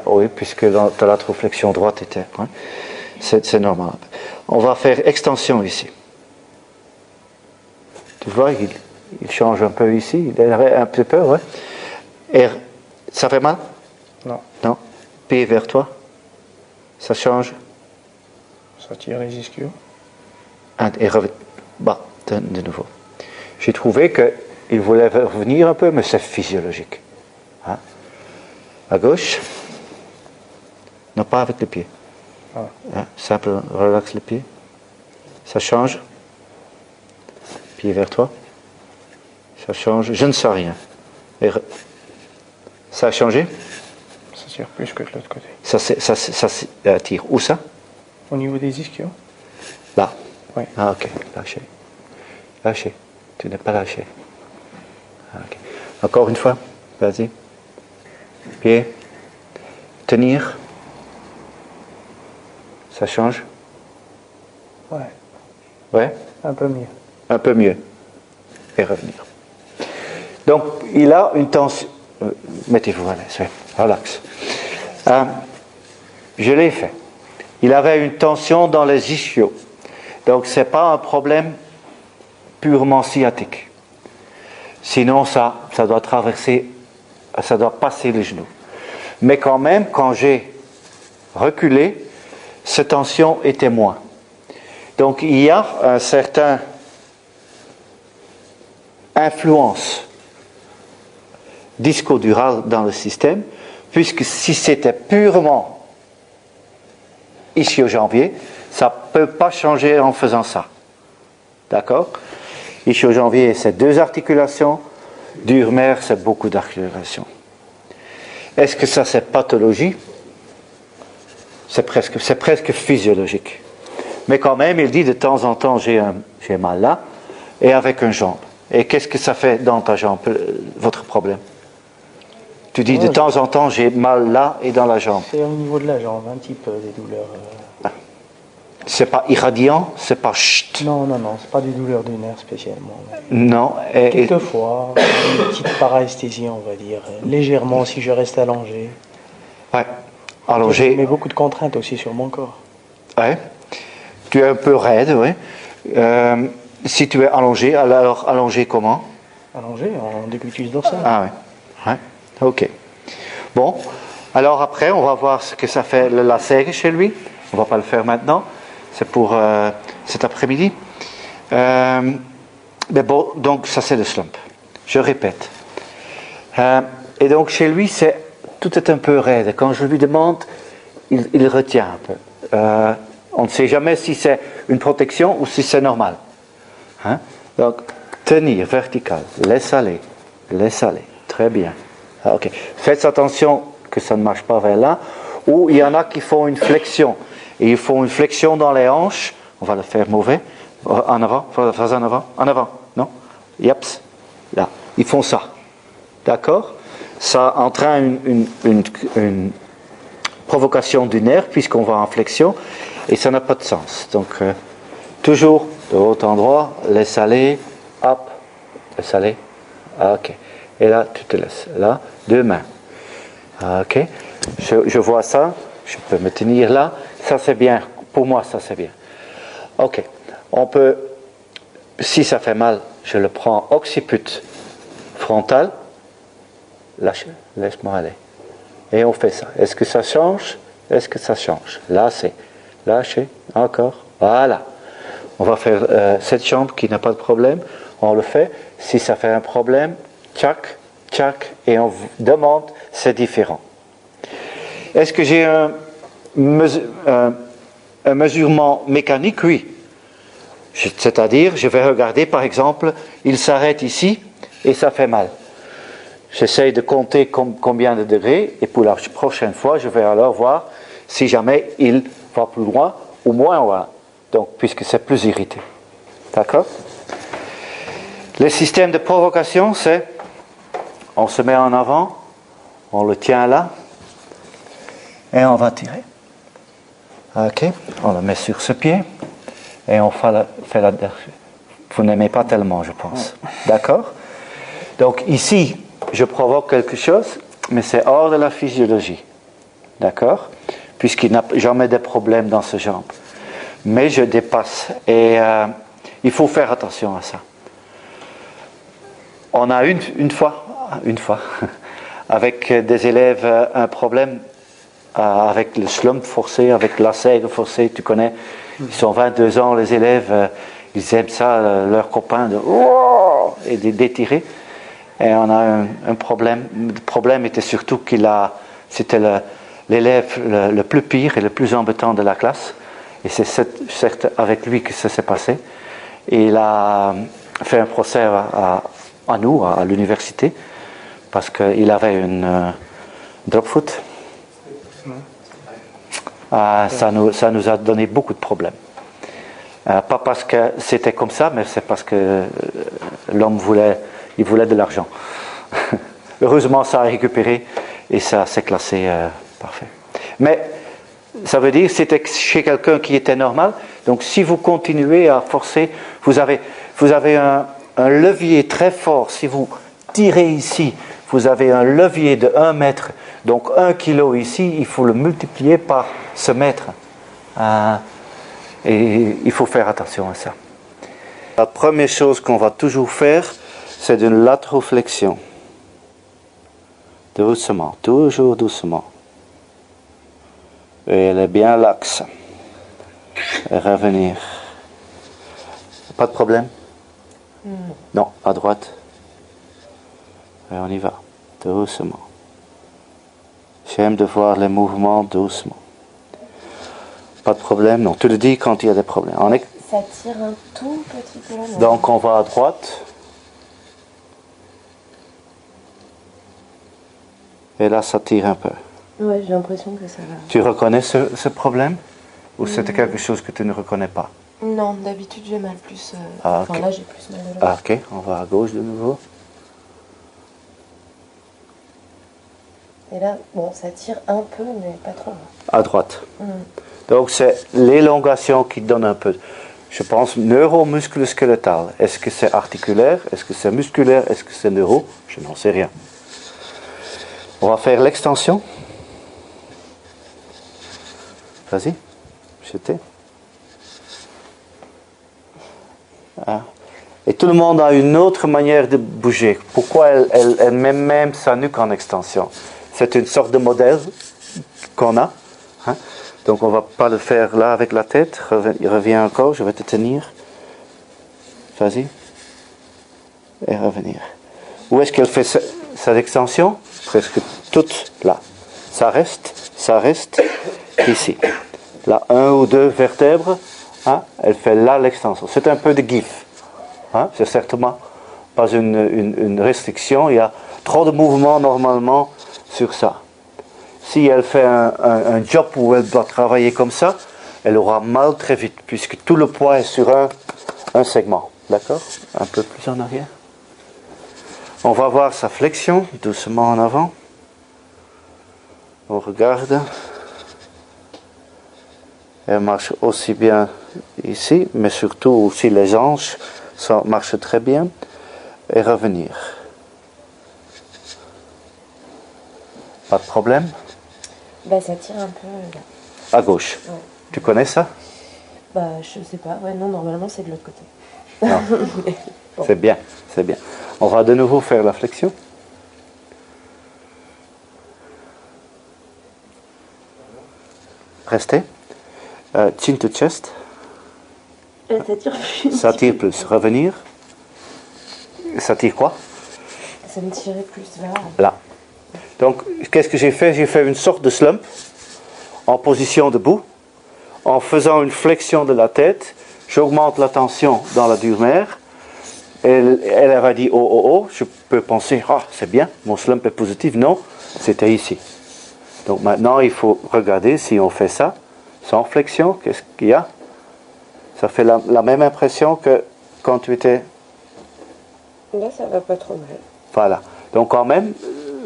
oui, puisque dans la flexion droite était. Hein. C'est normal. On va faire extension ici. Tu vois, il change un peu ici, il est un peu peur, ouais. Et ça fait mal? Non. Non. Pied vers toi. Ça change. Ça tire les ischios. Et bah, de nouveau. J'ai trouvé qu'il voulait revenir un peu, mais c'est physiologique. Hein? À gauche. Non, pas avec le pied. Ah. Hein? Simple, relaxe le pied. Ça change. Pied vers toi. Ça change. Je ne sens rien. Ça a changé? Ça tire plus que de l'autre côté. Ça tire. Où ça? Au niveau des ischios? Là. Oui. Ah, ok. Lâchez. Lâchez. Tu n'es pas lâché. Ah, okay. Encore une fois. Vas-y. Pied. Tenir. Ça change? Ouais. Ouais? Un peu mieux. Un peu mieux. Et revenir. Donc, il a une tension. Mettez-vous à l'aise. Ouais. Relax. Je l'ai fait. Il avait une tension dans les ischios. Donc, ce n'est pas un problème purement sciatique. Sinon, ça doit traverser, ça doit passer les genoux. Mais quand même, quand j'ai reculé, cette tension était moins. Donc, il y a un certain influence disco-durale dans le système, puisque si c'était purement ischio-jambier, ça ne peut pas changer en faisant ça. D'accord? Ischio-jambier, c'est 2 articulations. Durmer, c'est beaucoup d'articulations. Est-ce que ça, c'est pathologie? C'est presque physiologique. Mais quand même, il dit de temps en temps, j'ai mal là, et avec une jambe. Et qu'est-ce que ça fait dans ta jambe, votre problème? Tu dis de temps en temps, j'ai mal là et dans la jambe. C'est au niveau de la jambe, un petit peu des douleurs. C'est pas irradiant, c'est pas chut. Non, c'est pas des douleurs du nerf spécialement. Non. Quelquefois, une petite paresthésie, on va dire. Légèrement si je reste allongé. Ouais. Allongé. Mais beaucoup de contraintes aussi sur mon corps. Ouais. Tu es un peu raide, oui. Si tu es allongé, alors allongé comment? Allongé en décutus dorsal. Ah oui. Ouais. Ok. Bon. Alors après, on va voir ce que ça fait le lacet chez lui. On ne va pas le faire maintenant. C'est pour cet après-midi. Mais bon, donc ça c'est le slump. Je répète. Et donc chez lui, tout est un peu raide. Quand je lui demande, il retient un peu. On ne sait jamais si c'est une protection ou si c'est normal. Hein? Donc, tenir vertical, laisse aller. Très bien. Ok. Faites attention que ça ne marche pas vers là. Ou il y en a qui font une flexion. Et ils font une flexion dans les hanches. On va le faire mauvais. En avant. En avant. Non? Yaps. Là. Ils font ça. D'accord? Ça entraîne une provocation du nerf puisqu'on va en flexion. Et ça n'a pas de sens. Donc, toujours de haut en droit. Laisse aller. Hop. Laisse aller. Ok. Et là, tu te laisses. Là, 2 mains. Ok. Je vois ça. Je peux me tenir là. Ça, c'est bien. Pour moi, ça, c'est bien. Ok. On peut, si ça fait mal, je le prends occiput frontal. Lâche. Laisse-moi aller. Et on fait ça. Est-ce que ça change? Est-ce que ça change? Là, c'est lâcher. Encore. Voilà. On va faire cette jambe qui n'a pas de problème. On le fait. Si ça fait un problème, tchac, tchac. Et on demande, c'est différent. Est-ce que j'ai un mesurement mécanique? Oui. C'est-à-dire, je vais regarder, par exemple, il s'arrête ici et ça fait mal. J'essaye de compter combien de degrés et pour la prochaine fois, je vais alors voir si jamais il va plus loin ou moins loin. donc, puisque c'est plus irrité. D'accord? Le système de provocation, c'est on se met en avant, on le tient là, et on va tirer. Ok? On le met sur ce pied, et on fait la... Vous n'aimez pas tellement, je pense. D'accord? Donc ici, je provoque quelque chose, mais c'est hors de la physiologie. D'accord? Puisqu'il n'y a jamais de problème dans ce jambe. Mais je dépasse. Et il faut faire attention à ça. On a une fois, avec des élèves, un problème avec le slump forcé, avec la sègue forcée, tu connais. Ils sont 22 ans, les élèves, ils aiment ça, leurs copains, et d'étirer. Et on a un problème. Le problème était surtout c'était l'élève le plus pire et le plus embêtant de la classe. Et c'est certes avec lui que ça s'est passé. Et il a fait un procès à nous, à l'université, parce qu'il avait une drop foot. Ça nous a donné beaucoup de problèmes. Pas parce que c'était comme ça, mais c'est parce que l'homme voulait de l'argent. Heureusement, ça a récupéré et ça s'est classé parfait. Mais ça veut dire que c'était chez quelqu'un qui était normal. Donc si vous continuez à forcer, vous avez un levier très fort. Si vous tirez ici, vous avez un levier de 1 mètre. Donc 1 kilo ici, il faut le multiplier par ce mètre. Et il faut faire attention à ça. La première chose qu'on va toujours faire, c'est une latéro-flexion. Doucement, toujours doucement. Et elle est bien l'axe. Et revenir. Pas de problème? Non, à droite. Et on y va, doucement. J'aime de voir les mouvements doucement. Pas de problème, non. Tu le dis quand il y a des problèmes. Ça tire un tout petit peu là. Donc on va à droite. Et là, ça tire un peu. Ouais, j'ai l'impression que ça va. Tu reconnais ce problème? Ou c'était quelque chose que tu ne reconnais pas? Non, d'habitude j'ai mal plus. Okay. Enfin là j'ai plus mal de là. Ok, on va à gauche de nouveau. Et là, bon, ça tire un peu, mais pas trop. À droite. Donc c'est l'élongation qui donne un peu. Je pense neuromusculo-squelettal. Est-ce que c'est articulaire? Est-ce que c'est musculaire? Est-ce que c'est neuro? Je n'en sais rien. On va faire l'extension. Vas-y, jetez. Et tout le monde a une autre manière de bouger. Pourquoi elle met même sa nuque en extension? C'est une sorte de modèle qu'on a. Hein? Donc on ne va pas le faire là avec la tête. Reviens encore, je vais te tenir. Vas-y. Et revenir. Où est-ce qu'elle fait cette extension? Presque toute là. Ça reste ici. Là, 1 ou 2 vertèbres. Hein? Elle fait là l'extension. C'est un peu de GIF. Hein? C'est certainement pas une restriction. Il y a trop de mouvements normalement sur ça. Si elle fait un job où elle doit travailler comme ça, elle aura mal très vite, puisque tout le poids est sur un segment. D'accord? Un peu plus en arrière. On va voir sa flexion, doucement en avant. On regarde. Elle marche aussi bien ici, mais surtout aussi les hanches marchent très bien. Et revenir. Pas de problème? Bah ça tire un peu là. À gauche. Ouais. Tu connais ça? Bah je sais pas. Ouais non, normalement c'est de l'autre côté. Non. Bon. C'est bien, c'est bien. On va de nouveau faire la flexion. Restez. Chin to chest. Ça tire plus. Ça tire plus. Revenir. Ça tire quoi? Ça me tirait plus là. Là. Donc, qu'est-ce que j'ai fait? J'ai fait une sorte de slump en position debout. En faisant une flexion de la tête, j'augmente la tension dans la dure-mère. Elle va dit oh, je peux penser, c'est bien, mon slump est positif. Non, c'était ici. Donc maintenant, il faut regarder si on fait ça, sans flexion, qu'est-ce qu'il y a? Ça fait la même impression que quand tu étais... Là, ça va pas trop mal. Voilà. Donc quand même,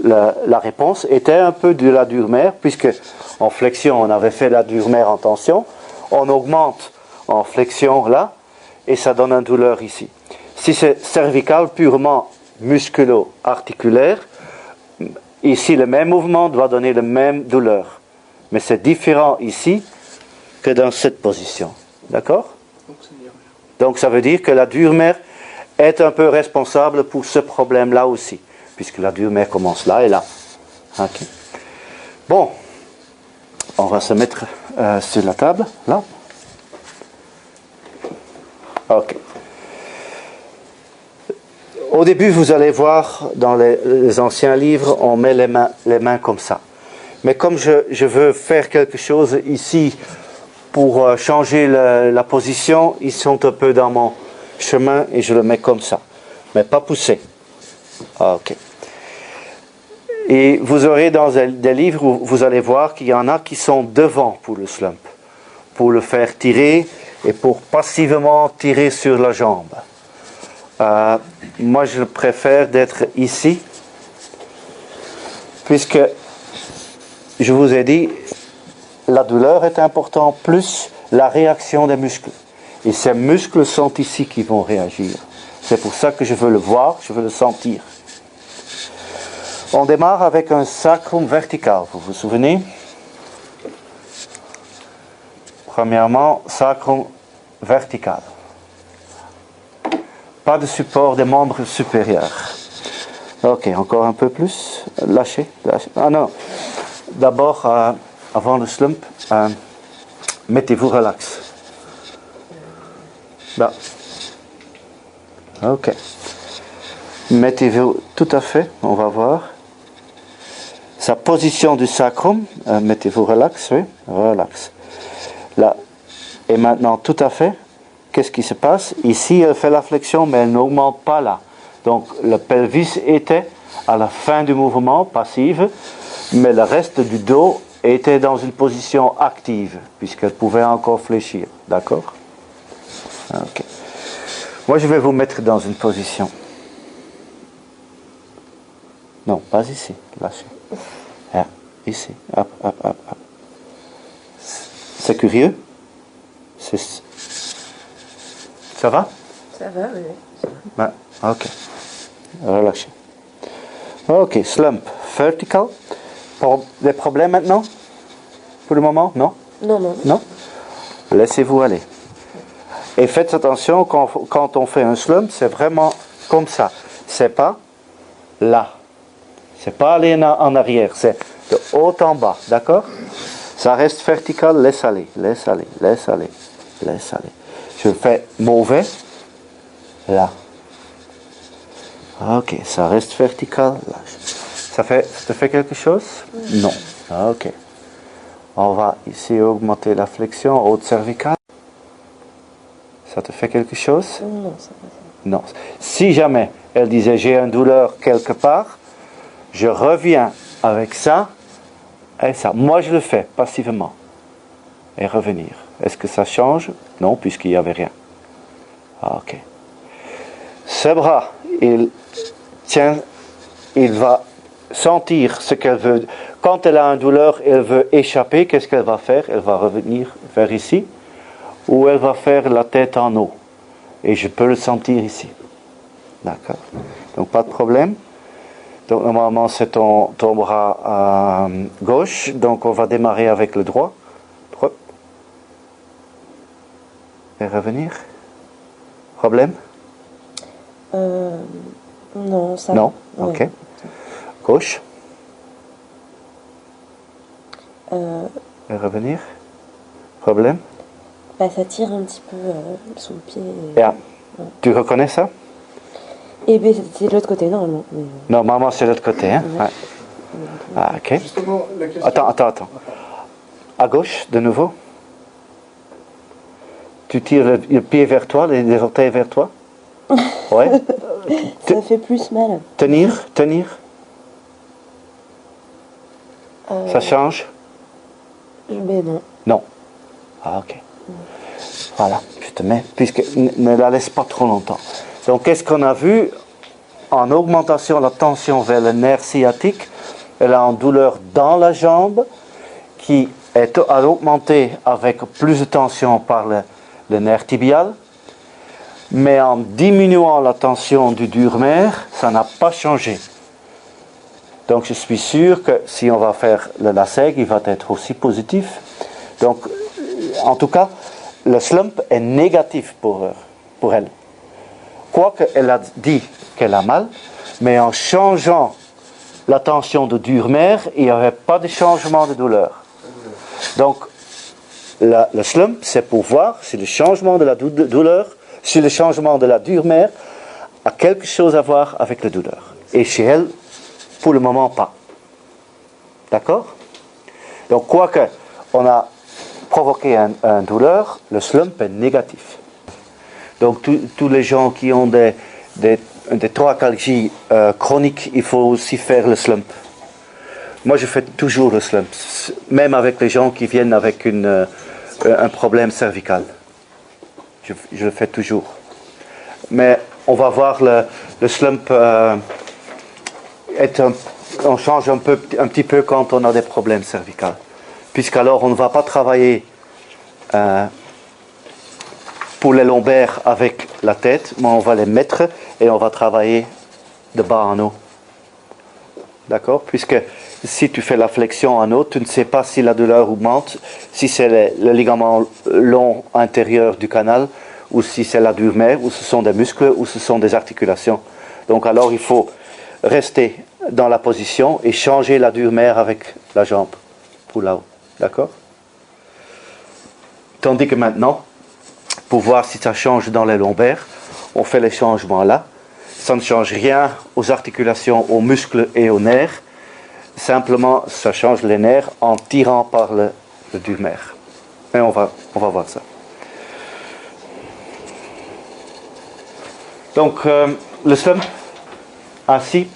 la réponse était un peu de la dure-mère, puisque en flexion, on avait fait la dure-mère en tension. On augmente en flexion là, et ça donne une douleur ici. Si c'est cervical purement musculo-articulaire, ici le même mouvement doit donner la même douleur. Mais c'est différent ici que dans cette position. D'accord? Donc ça veut dire que la dure-mère est un peu responsable pour ce problème-là aussi, puisque la dure-mère commence là et là. Okay. Bon, on va se mettre sur la table, là. Ok. Au début, vous allez voir, dans les anciens livres, on met les mains comme ça. Mais comme je veux faire quelque chose ici pour changer la position, ils sont un peu dans mon chemin et je le mets comme ça. Mais pas poussé. Ok. Et vous aurez dans des livres où vous allez voir qu'il y en a qui sont devant pour le slump, pour le faire tirer et pour passivement tirer sur la jambe. Moi, je préfère d'être ici, puisque je vous ai dit, la douleur est importante, plus la réaction des muscles. Et ces muscles sont ici qui vont réagir. C'est pour ça que je veux le voir, je veux le sentir. On démarre avec un sacrum vertical, vous vous souvenez? Premièrement, sacrum vertical. Pas de support des membres supérieurs. Ok, encore un peu plus. Lâchez. Ah non. D'abord, avant le slump, mettez-vous relax. Là. Ok. Mettez-vous tout à fait, on va voir. Sa position du sacrum, mettez-vous relax, oui, relax. Là. Et maintenant, tout à fait. Qu'est-ce qui se passe? Ici, elle fait la flexion, mais elle n'augmente pas là. Donc, le pelvis était à la fin du mouvement, passive, mais le reste du dos était dans une position active, puisqu'elle pouvait encore fléchir. D'accord? Ok. Moi, je vais vous mettre dans une position. Non, pas ici. Lâchez. Ah, ici. Hop, hop, hop, hop. C'est curieux? Ça va? Ça va, oui. Ça va. Ah, ok. Relâchez. Ok, slump. Vertical. Des problèmes maintenant? Pour le moment? Non? Non. Non? Laissez-vous aller. Et faites attention, quand on fait un slump, c'est vraiment comme ça. C'est pas là. C'est pas aller en arrière. C'est de haut en bas. D'accord? Ça reste vertical. Laisse aller. Laisse aller. Laisse aller. Laisse aller. Je fais mauvais. Là. Ok, ça reste vertical. Là. Ça te fait quelque chose? Non. Ok. On va ici augmenter la flexion haute cervicale. Ça te fait quelque chose? Non, ça va. Non. Si jamais elle disait j'ai une douleur quelque part, je reviens avec ça et ça. Moi je le fais passivement. Et revenir. Est-ce que ça change? Non, puisqu'il n'y avait rien. Ok. Ce bras, il va sentir ce qu'elle veut. Quand elle a une douleur, elle veut échapper, qu'est-ce qu'elle va faire? Elle va revenir vers ici, ou elle va faire la tête en haut. Et je peux le sentir ici. D'accord? Donc pas de problème. Donc normalement c'est ton bras gauche, donc on va démarrer avec le droit. Droit. Et revenir. Problème? Non, ça Non? va. Ok. Ouais. Gauche. Et revenir. Problème? Ça tire un petit peu sous le pied. Yeah. Ouais. Tu reconnais ça? Et bien, c'est de l'autre côté, normalement. Mais... Normalement, c'est de l'autre côté. Hein? Ouais. Ah, ok. Justement, la question... Attends. À gauche, de nouveau. Tu tires le pied vers toi, les orteils vers toi. Ouais. Ça fait plus mal. Tenir. Ça change? Mais non. Non. Ah, ok. Voilà. Je mais puisque ne la laisse pas trop longtemps. Donc qu'est-ce qu'on a vu? En augmentation la tension vers le nerf sciatique, elle a une douleur dans la jambe qui est augmentée avec plus de tension par le nerf tibial, mais en diminuant la tension du dur-nerf, ça n'a pas changé. Donc je suis sûr que si on va faire le LASEG, il va être aussi positif. Donc en tout cas, le slump est négatif pour elle. Quoique elle a dit qu'elle a mal, mais en changeant la tension de dur-nerf, il n'y avait pas de changement de douleur. Donc le slump, c'est pour voir si le changement de la douleur, si le changement de la dur-nerf a quelque chose à voir avec la douleur. Et chez elle, pour le moment, pas. D'accord? Donc, quoique on a provoqué une douleur, le slump est négatif. Donc, tous les gens qui ont des thoracalgies chroniques, il faut aussi faire le slump. Moi, je fais toujours le slump, même avec les gens qui viennent avec un problème cervical. Je le fais toujours. Mais on va voir le slump... on change un petit peu quand on a des problèmes cervicaux. Puisqu'alors on ne va pas travailler pour les lombaires avec la tête, mais on va les mettre et on va travailler de bas en haut. D'accord? Puisque si tu fais la flexion en haut, tu ne sais pas si la douleur augmente, si c'est le ligament long intérieur du canal, ou si c'est la dur-nerf, ou ce sont des muscles, ou ce sont des articulations. Donc alors il faut rester dans la position et changer la dur-nerf avec la jambe pour là-haut. D'accord? Tandis que maintenant, pour voir si ça change dans les lombaires, on fait les changements là. Ça ne change rien aux articulations, aux muscles et aux nerfs. Simplement, ça change les nerfs en tirant par le dur-nerf. Et on va voir ça. Donc, le slump, ainsi,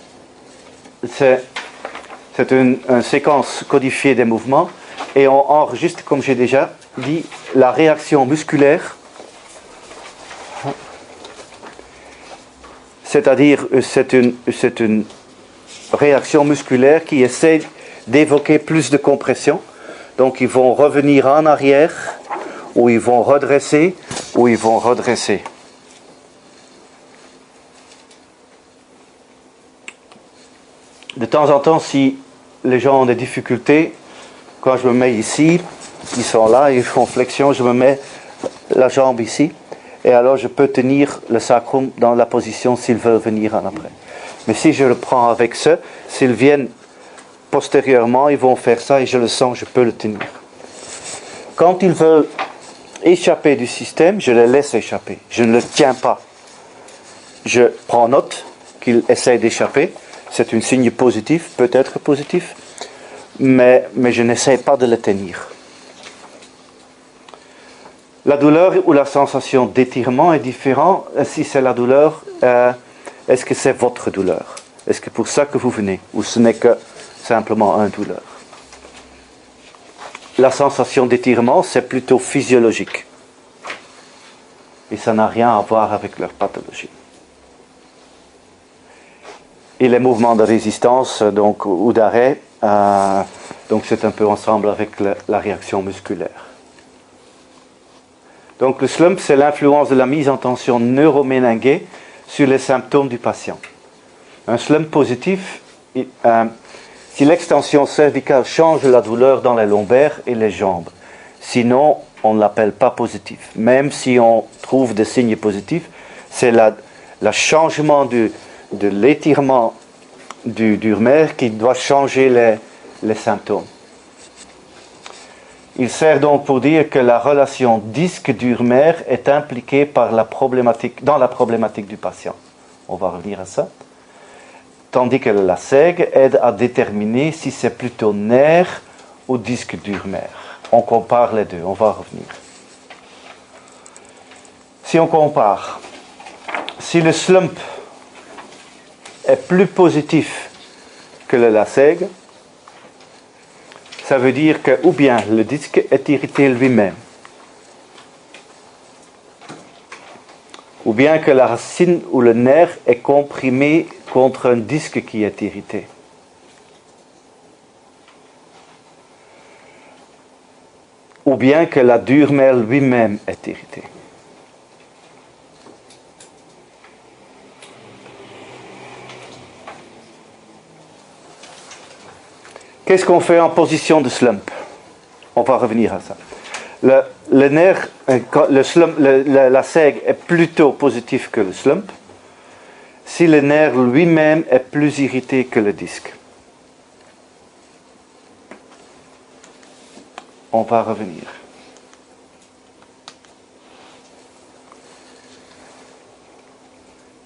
c'est une séquence codifiée des mouvements et on enregistre, comme j'ai déjà dit, la réaction musculaire. C'est-à-dire, c'est une réaction musculaire qui essaie d'évoquer plus de compression. Donc, ils vont revenir en arrière, ou ils vont redresser, ou ils vont redresser. De temps en temps, si les gens ont des difficultés, quand je me mets ici, ils sont là, ils font flexion, je me mets la jambe ici. Et alors je peux tenir le sacrum dans la position s'ils veulent venir en après. Mais si je le prends avec ça, s'ils viennent postérieurement, ils vont faire ça et je le sens, je peux le tenir. Quand ils veulent échapper du système, je les laisse échapper. Je ne le tiens pas. Je prends note qu'ils essayent d'échapper. C'est un signe positif, peut-être positif, mais je n'essaie pas de le tenir. La douleur ou la sensation d'étirement est différente. Si c'est la douleur, est-ce que c'est votre douleur? Est-ce que pour ça que vous venez? Ou ce n'est que simplement une douleur? La sensation d'étirement, c'est plutôt physiologique. Et ça n'a rien à voir avec leur pathologie. Et les mouvements de résistance donc, ou d'arrêt, donc c'est un peu ensemble avec la réaction musculaire. Donc le slump, c'est l'influence de la mise en tension neuroméninguée sur les symptômes du patient. Un slump positif, si l'extension cervicale change la douleur dans les lombaires et les jambes. Sinon, on ne l'appelle pas positif. Même si on trouve des signes positifs, c'est le changement de l'étirement du dur-nerf qui doit changer les symptômes. Il sert donc pour dire que la relation disque-dur-nerf est impliquée dans la problématique du patient. On va revenir à ça. Tandis que la SEG aide à déterminer si c'est plutôt nerf ou disque-dur-nerf. On compare les deux, on va revenir. Si on compare, si le slump est plus positif que le LASEG, ça veut dire que ou bien le disque est irrité lui-même, ou bien que la racine ou le nerf est comprimé contre un disque qui est irrité. Ou bien que la dure-mère lui-même est irrité. Qu'est-ce qu'on fait en position de slump? On va revenir à ça. Le nerf, la sègue est plutôt positif que le slump si le nerf lui-même est plus irrité que le disque. On va revenir.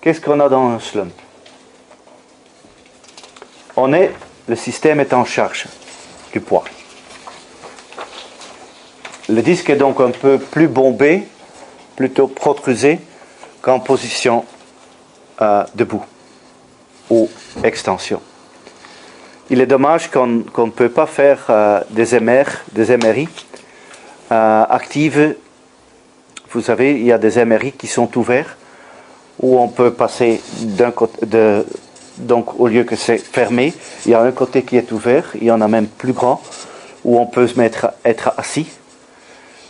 Qu'est-ce qu'on a dans un slump? Le système est en charge du poids. Le disque est donc un peu plus bombé, plutôt protrusé qu'en position debout ou extension. Il est dommage qu'on ne peut pas faire des MRI actives. Vous savez, il y a des MRI qui sont ouverts où on peut passer d'un côté, donc au lieu que c'est fermé, il y a un côté qui est ouvert, il y en a même plus grand où on peut être assis.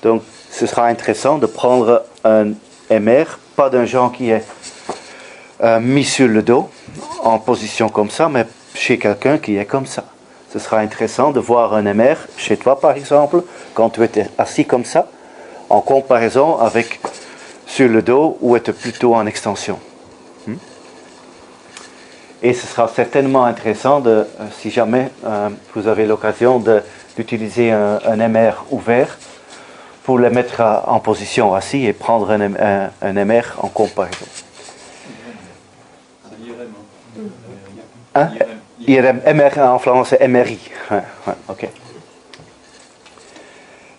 Donc ce sera intéressant de prendre un MR, pas d'un genre qui est mis sur le dos en position comme ça, mais chez quelqu'un qui est comme ça. Ce sera intéressant de voir un MR chez toi par exemple, quand tu étais assis comme ça, en comparaison avec sur le dos où tu es plutôt en extension. Et ce sera certainement intéressant, si jamais vous avez l'occasion d'utiliser un MR ouvert, pour le mettre en position assis et prendre un MR en comparaison. Hein? IRM, MR en flamand c'est MRI. Ouais, ok.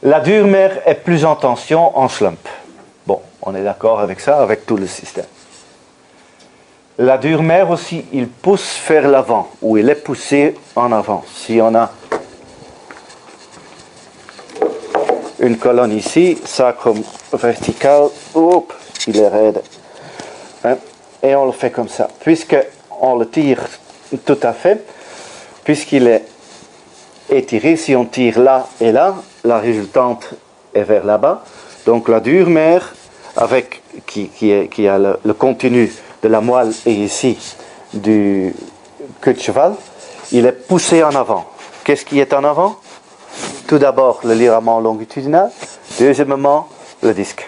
La dure-mère est plus en tension en slump. Bon, on est d'accord avec ça, avec tout le système. La dure-mère aussi, il pousse vers l'avant, ou il est poussé en avant. Si on a une colonne ici, sacrum vertical, hop, il est raide. Hein? Et on le fait comme ça. Puisqu'on le tire tout à fait, puisqu'il est étiré, si on tire là et là, la résultante est vers là-bas. Donc la dure-mère, qui a le contenu de la moelle et ici du queue de cheval, il est poussé en avant. Qu'est-ce qui est en avant? Tout d'abord le ligament longitudinal, deuxièmement le disque.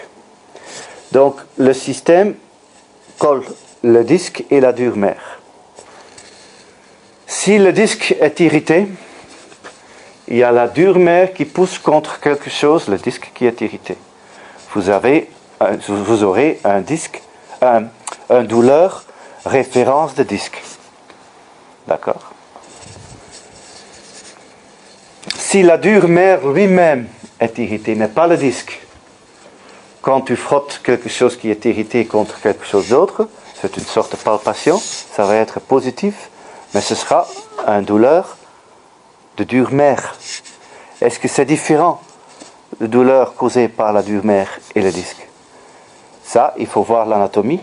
Donc le système colle le disque et la dure-mère. Si le disque est irrité, il y a la dure-mère qui pousse contre quelque chose, le disque qui est irrité. Vous aurez un douleur référence de disque. D'accord? Si la dure-mère lui-même est irritée, mais pas le disque, quand tu frottes quelque chose qui est irrité contre quelque chose d'autre, c'est une sorte de palpation, ça va être positif, mais ce sera une douleur de dure-mère. Est-ce que c'est différent, la douleur causée par la dure-mère et le disque? Ça, il faut voir l'anatomie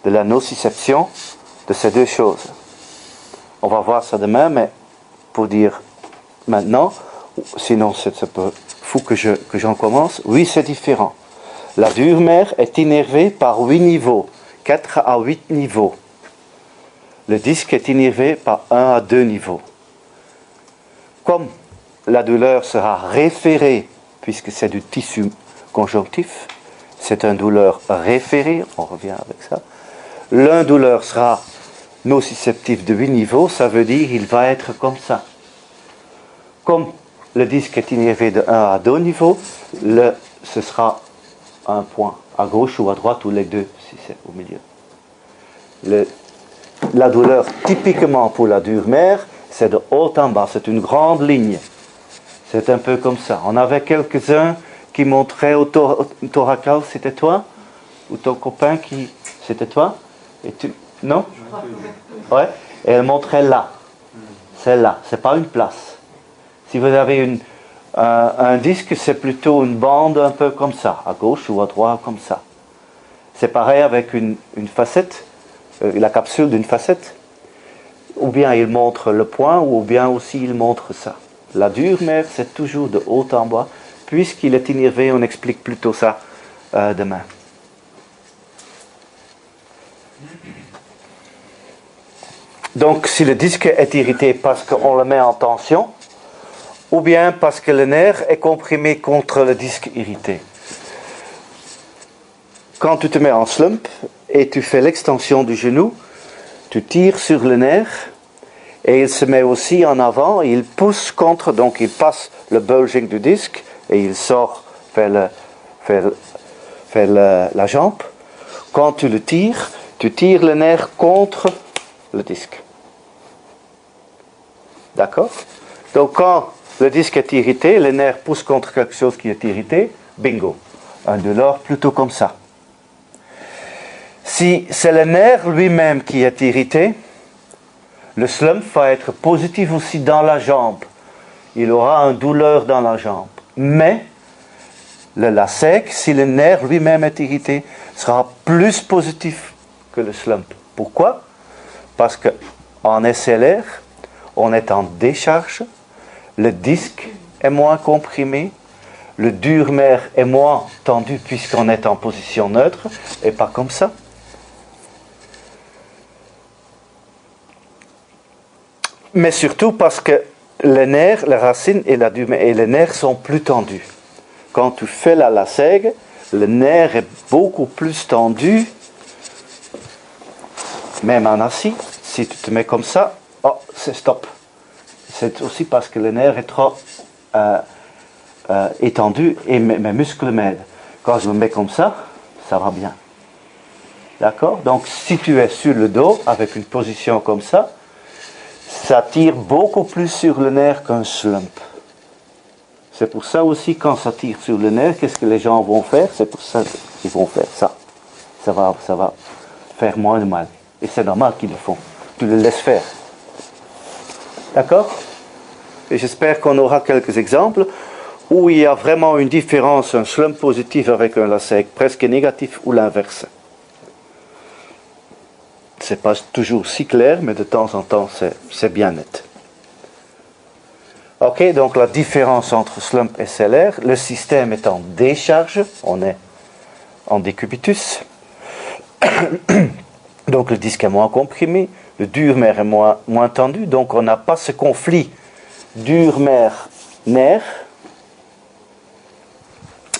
de la nociception de ces deux choses. On va voir ça demain, mais pour dire maintenant, sinon c'est un peu fou que j'en commence. Oui, c'est différent. La dure-mère est innervée par 8 niveaux, 4 à 8 niveaux. Le disque est innervé par 1 à 2 niveaux. Comme la douleur sera référée, puisque c'est du tissu conjonctif, c'est une douleur référée, on revient avec ça. L'un douleur sera nociceptif de 8 niveaux, ça veut dire qu'il va être comme ça. Comme le disque est innervé de 1 à 2 niveaux, ce sera un point à gauche ou à droite, ou les deux, si c'est au milieu. La douleur, typiquement pour la dure-mère, c'est de haut en bas, c'est une grande ligne. C'est un peu comme ça. On avait quelques-uns qui montraient au thoracal, c'était toi? Ou ton copain qui... C'était toi? Et tu... Non? Ouais. Et elle montrait là. C'est là, c'est pas une place. Si vous avez un disque, c'est plutôt une bande un peu comme ça, à gauche ou à droite comme ça. C'est pareil avec une facette, la capsule d'une facette. Ou bien il montre le point, ou bien aussi il montre ça. La dure mère, c'est toujours de haut en bas. Puisqu'il est innervé, on explique plutôt ça demain. Donc, si le disque est irrité parce qu'on le met en tension, ou bien parce que le nerf est comprimé contre le disque irrité. Quand tu te mets en slump et tu fais l'extension du genou, tu tires sur le nerf et il se met aussi en avant, il pousse contre, donc il passe le bulging du disque et il sort vers la jambe. Quand tu le tires, tu tires le nerf contre le disque. D'accord? Donc quand le disque est irrité, le nerf pousse contre quelque chose qui est irrité, bingo. Un douleur plutôt comme ça. Si c'est le nerf lui-même qui est irrité, le slump va être positif aussi dans la jambe. Il aura une douleur dans la jambe. Mais le LASEG, si le nerf lui-même est irrité, sera plus positif que le slump. Pourquoi? Parce qu'en SLR, on est en décharge, le disque est moins comprimé, le dur-mère est moins tendu puisqu'on est en position neutre, et pas comme ça. Mais surtout parce que les nerfs, les racines et les nerfs sont plus tendus. Quand tu fais la LASEG, le nerf est beaucoup plus tendu, même en assis. Si tu te mets comme ça, oh, c'est stop. C'est aussi parce que le nerf est trop étendu et mes muscles m'aident. Quand je me mets comme ça va bien. D'accord? Donc si tu es sur le dos, avec une position comme ça tire beaucoup plus sur le nerf qu'un slump. C'est pour ça aussi, quand ça tire sur le nerf, qu'est-ce que les gens vont faire? C'est pour ça qu'ils vont faire ça. Ça va faire moins de mal. Et c'est normal qu'ils le font. Tu le laisses faire. D'accord? Et j'espère qu'on aura quelques exemples où il y a vraiment une différence, un slump positif avec un LASEG presque négatif ou l'inverse. C'est pas toujours si clair, mais de temps en temps, c'est bien net. Ok, donc la différence entre slump et SLR, le système est en décharge, on est en décubitus. Donc le disque est moins comprimé, le dur-mère est moins tendu, donc on n'a pas ce conflit dur-mère-nerf.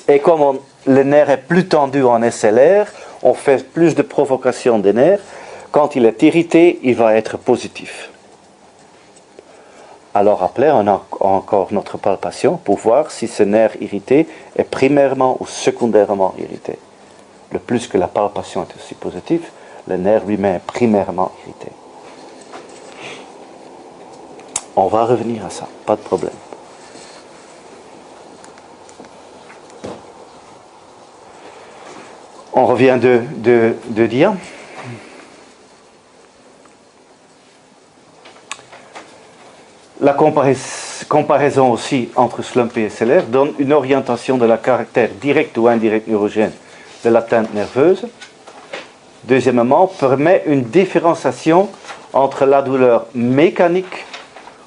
Et comme le nerf est plus tendu en SLR, on fait plus de provocation des nerfs. Quand il est irrité, il va être positif. Alors après, on a encore notre palpation pour voir si ce nerf irrité est primairement ou secondairement irrité. Le plus que la palpation est aussi positive, le nerf lui-même est primairement irrité. On va revenir à ça, pas de problème. On revient de dire. La comparaison aussi entre slump et SLR donne une orientation de la caractère direct ou indirect neurogène de l'atteinte nerveuse. Deuxièmement, permet une différenciation entre la douleur mécanique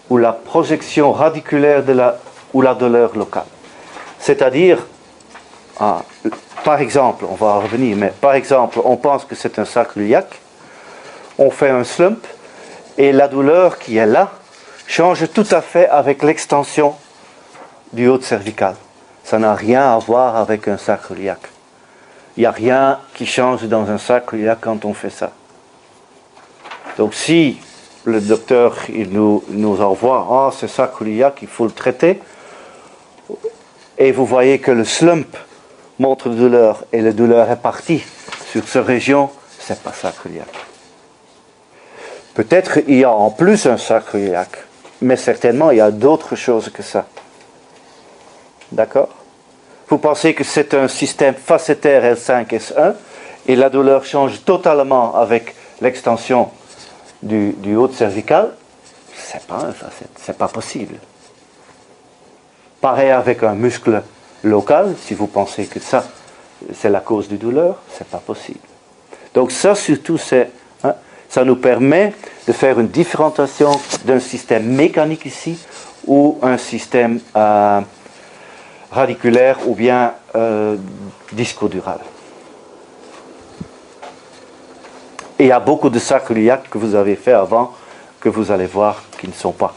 ou la projection radiculaire ou la douleur locale. C'est-à-dire, par exemple, on va en revenir, mais par exemple, on pense que c'est un sacroiliaque, on fait un slump, et la douleur qui est là change tout à fait avec l'extension du haut cervical. Ça n'a rien à voir avec un sacroiliaque. Il n'y a rien qui change dans un sacroiliaque quand on fait ça. Donc si le docteur il nous envoie, c'est sacroiliaque, il faut le traiter, et vous voyez que le slump montre la douleur, et la douleur est partie sur cette région, c'est pas sacroiliaque. Peut-être il y a en plus un sacroiliaque, mais certainement il y a d'autres choses que ça. D'accord? Vous pensez que c'est un système facétaire L5-S1 et la douleur change totalement avec l'extension du haut cervical? C'est pas un facette, c'est pas possible. Pareil avec un muscle local, si vous pensez que ça c'est la cause de douleur, c'est pas possible. Donc ça surtout, ça nous permet de faire une différenciation d'un système mécanique ici ou un système radiculaire ou bien discodural. Et il y a beaucoup de sacres iliaques que vous avez fait avant, que vous allez voir qui ne sont pas